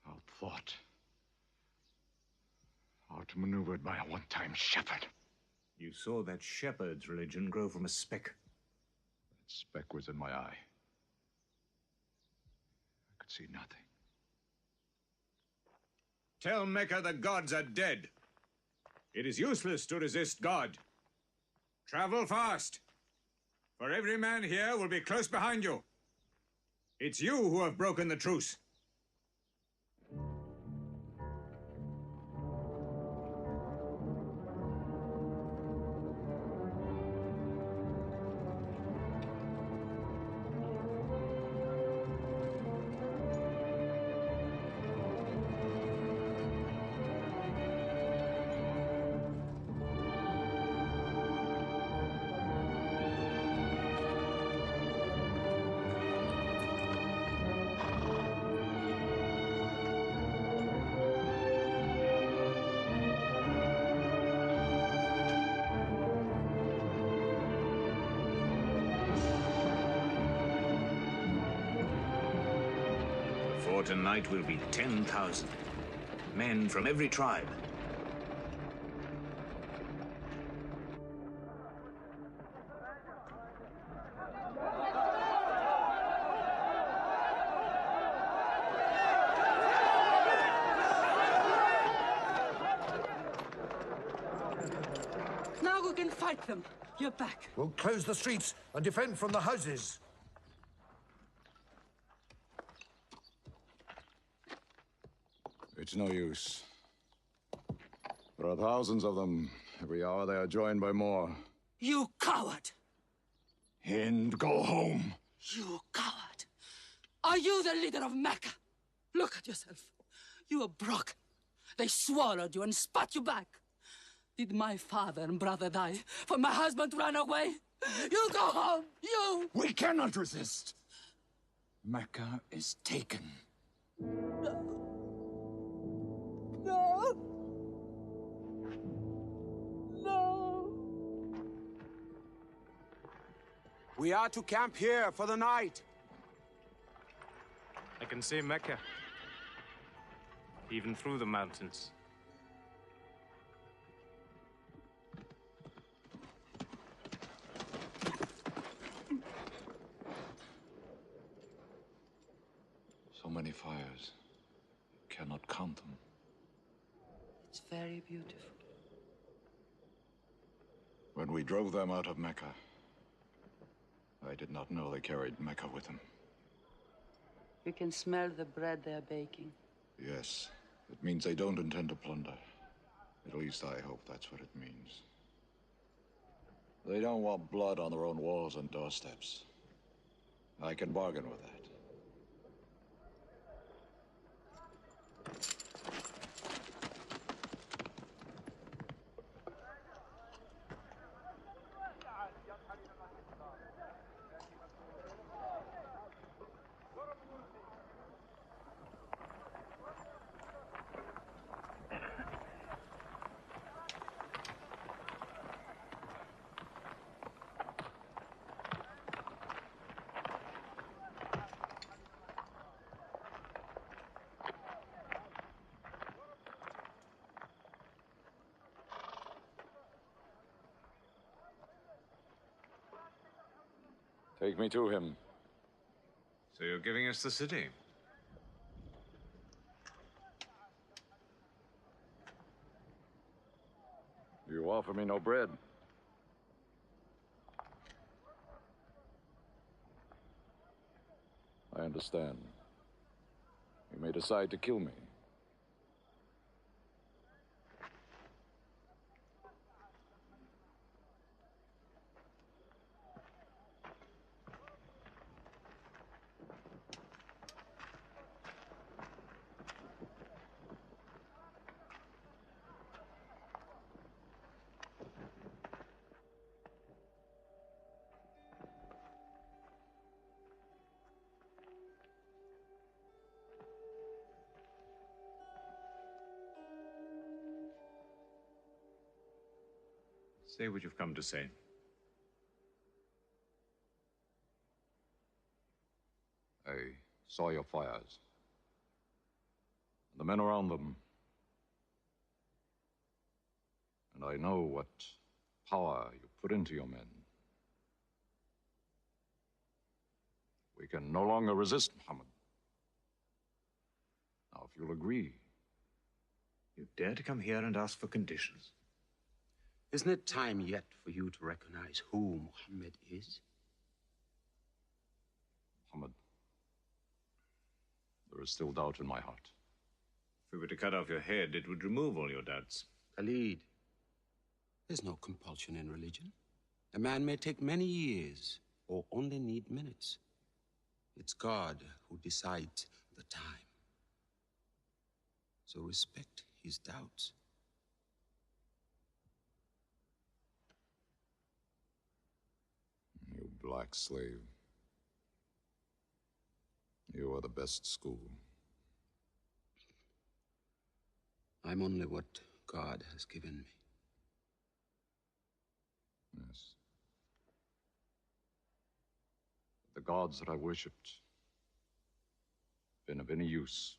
Outthought. Outmaneuvered by a one-time shepherd. You saw that shepherd's religion grow from a speck. That speck was in my eye. could see nothing. Tell Mecca the gods are dead. It is useless to resist God. Travel fast, for every man here will be close behind you. It's you who have broken the truce. For tonight will be 10,000 men from every tribe. Now we can fight them. You're back. We'll close the streets and defend from the houses. It's no use. There are thousands of them. Every hour they are joined by more. You coward! And go home. You coward! Are you the leader of Mecca? Look at yourself. You are broken. They swallowed you and spat you back. Did my father and brother die for my husband to run away? You go home, you! We cannot resist. Mecca is taken. No. No. We are to camp here for the night. I can see Mecca, even through the mountains. So many fires. You cannot count them. It's very beautiful. When we drove them out of Mecca, I did not know they carried Mecca with them. You can smell the bread they're baking. Yes, it means they don't intend to plunder. At least I hope that's what it means. They don't want blood on their own walls and doorsteps. I can bargain with that. Take me to him. So you're giving us the city? You offer me no bread. I understand. You may decide to kill me. Say what you've come to say. I saw your fires. The men around them. And I know what power you put into your men. We can no longer resist Mohammed. you'll agree. You dare to come here and ask for conditions? Isn't it time yet for you to recognize who Mohammed is? Mohammed, there is still doubt in my heart. If we were to cut off your head, it would remove all your doubts. Khalid, there's no compulsion in religion. A man may take many years or only need minutes. It's God who decides the time. So respect his doubts. You black slave. You are the best school. I'm only what God has given me. Yes. The gods that I worshipped been of any use,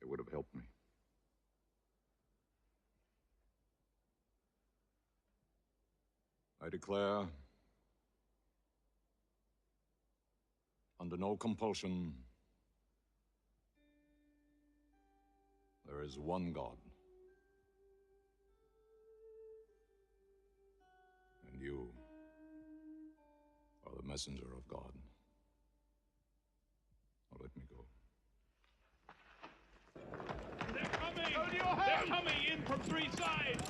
it would have helped me. I declare, under no compulsion, there is one God. And you are the messenger of God. Now let me go. They're coming! Go to your house! They're coming in from three sides!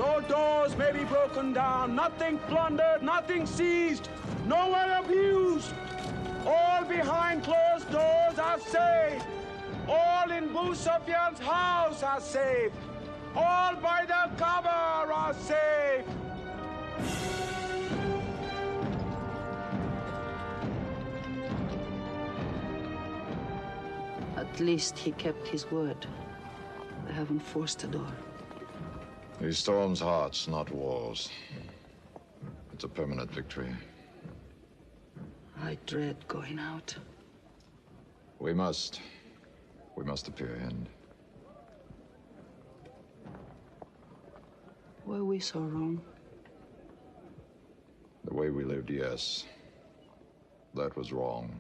No doors may be broken down, nothing plundered, nothing seized, no one abused. All behind closed doors are safe. All in Sofyan's house are safe. All by the Kaaba are safe. At least he kept his word. They haven't forced the door. He storms hearts, not walls. It's a permanent victory. I dread going out. We must appear in. Were we so wrong? The way we lived, yes. That was wrong.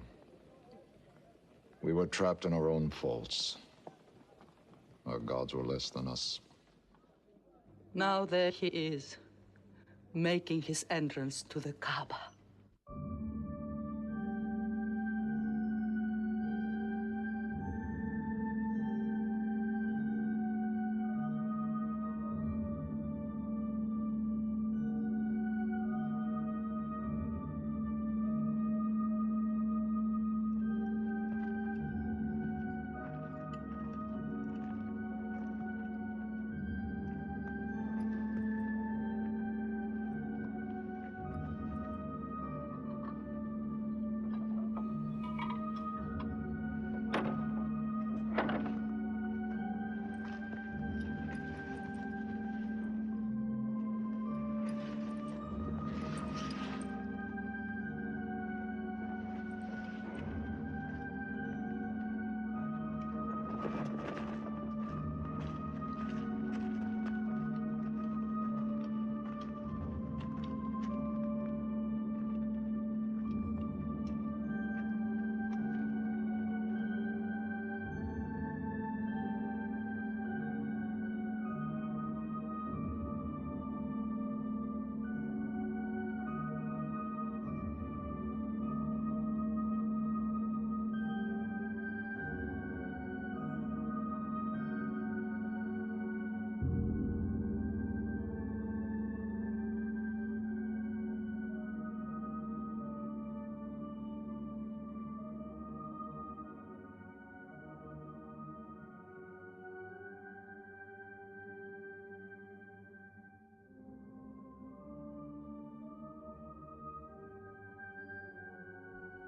We were trapped in our own faults. Our gods were less than us. Now there he is, making his entrance to the Kaaba.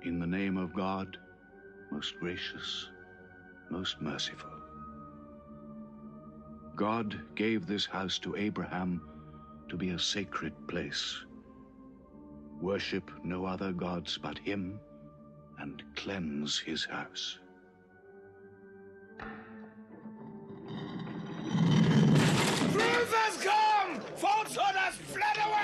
In the name of God, most gracious, most merciful. God gave this house to Abraham to be a sacred place. Worship no other gods but him, and cleanse his house. Truth has come! Falsehood has fled away!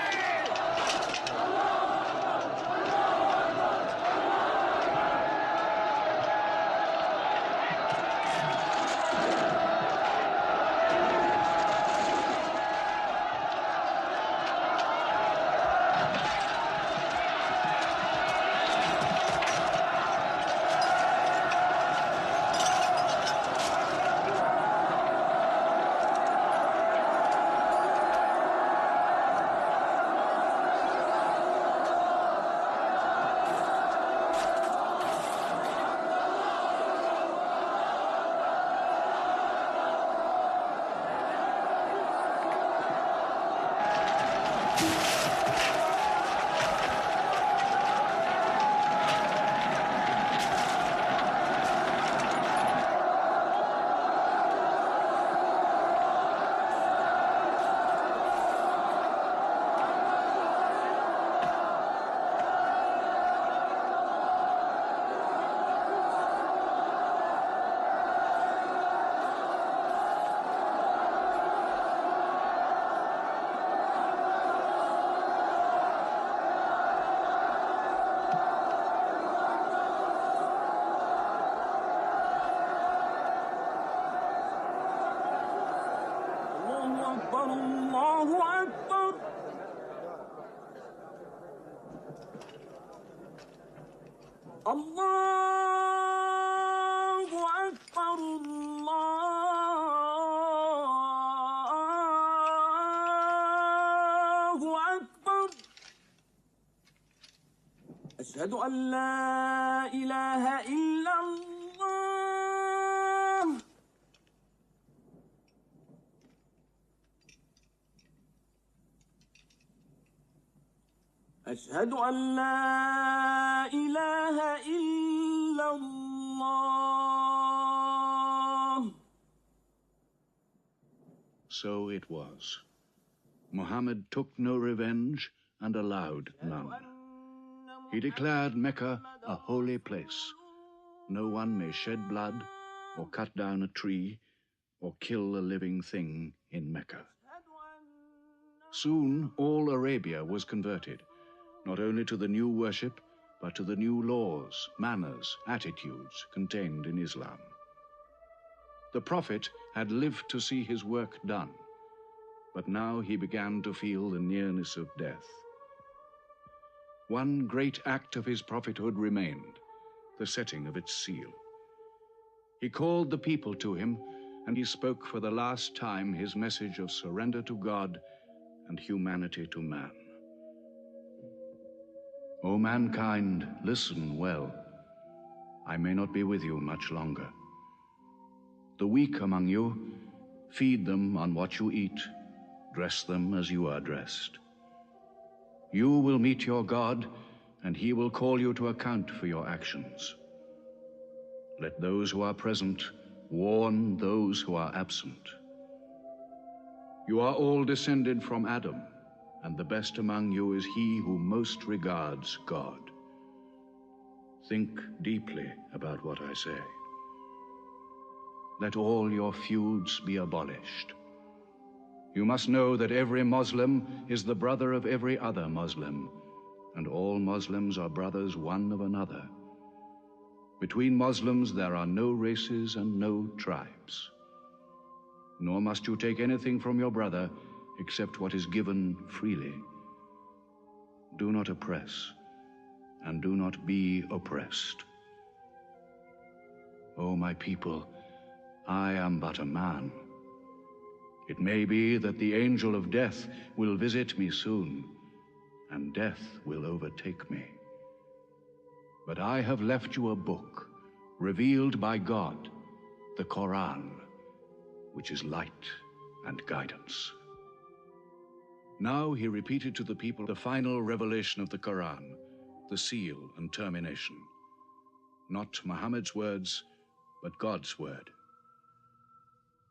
أشهد أن لا إله إلا الله. أشهد أن لا إله إلا الله. So it was. Muhammad took no revenge and allowed none. He declared Mecca a holy place. No one may shed blood, or cut down a tree, or kill a living thing in Mecca. Soon all Arabia was converted, not only to the new worship, but to the new laws, manners, attitudes contained in Islam. The Prophet had lived to see his work done, but now he began to feel the nearness of death. One great act of his prophethood remained, the setting of its seal. He called the people to him, and he spoke for the last time his message of surrender to God and humanity to man. O mankind, listen well. I may not be with you much longer. The weak among you, feed them on what you eat, dress them as you are dressed. You will meet your God, and he will call you to account for your actions. Let those who are present warn those who are absent. You are all descended from Adam, and the best among you is he who most regards God. Think deeply about what I say. Let all your feuds be abolished. You must know that every Muslim is the brother of every other Muslim, and all Muslims are brothers one of another. Between Muslims there are no races and no tribes. Nor must you take anything from your brother except what is given freely. Do not oppress, and do not be oppressed. O my people, I am but a man. It may be that the angel of death will visit me soon, and death will overtake me. But I have left you a book, revealed by God, the Quran, which is light and guidance. Now he repeated to the people the final revelation of the Quran, the seal and termination. Not Muhammad's words, but God's word.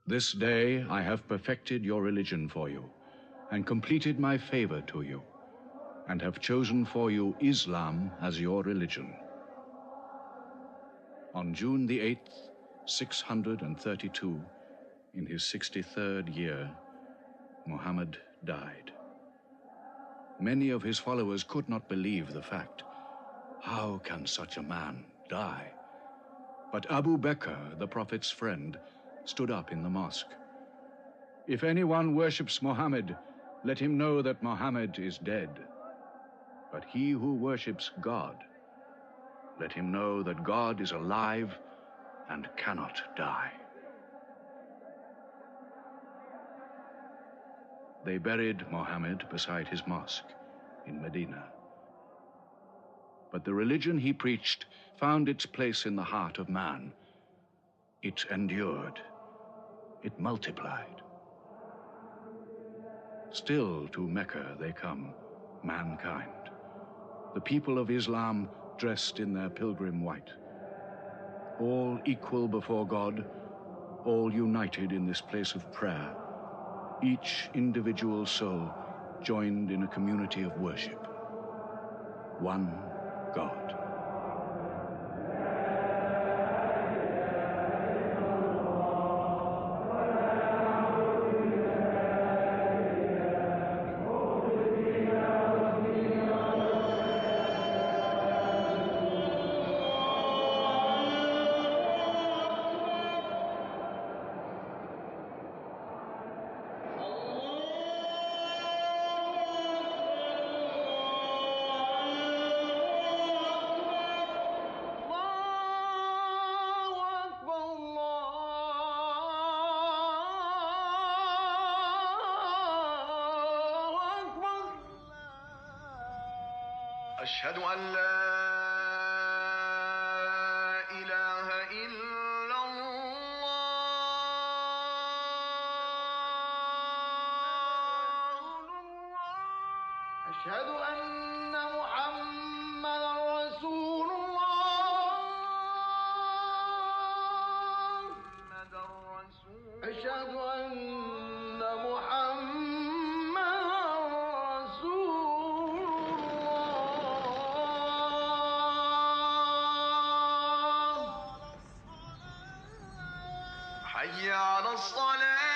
This day I have perfected your religion for you, and completed my favor to you, and have chosen for you Islam as your religion. On June the 8th, 632, in his 63rd year, Muhammad died. Many of his followers could not believe the fact. How can such a man die? But Abu Bakr, the Prophet's friend, stood up in the mosque. If anyone worships Muhammad, let him know that Muhammad is dead. But he who worships God, let him know that God is alive and cannot die. They buried Muhammad beside his mosque in Medina. But the religion he preached found its place in the heart of man. It endured. It multiplied. Still to Mecca they come, mankind. The people of Islam dressed in their pilgrim white. All equal before God, all united in this place of prayer. Each individual soul joined in a community of worship. One God. أشهد أن لا أشهد أن محمدا رسول الله أشهد أن محمدا رسول الله حي على الصلاة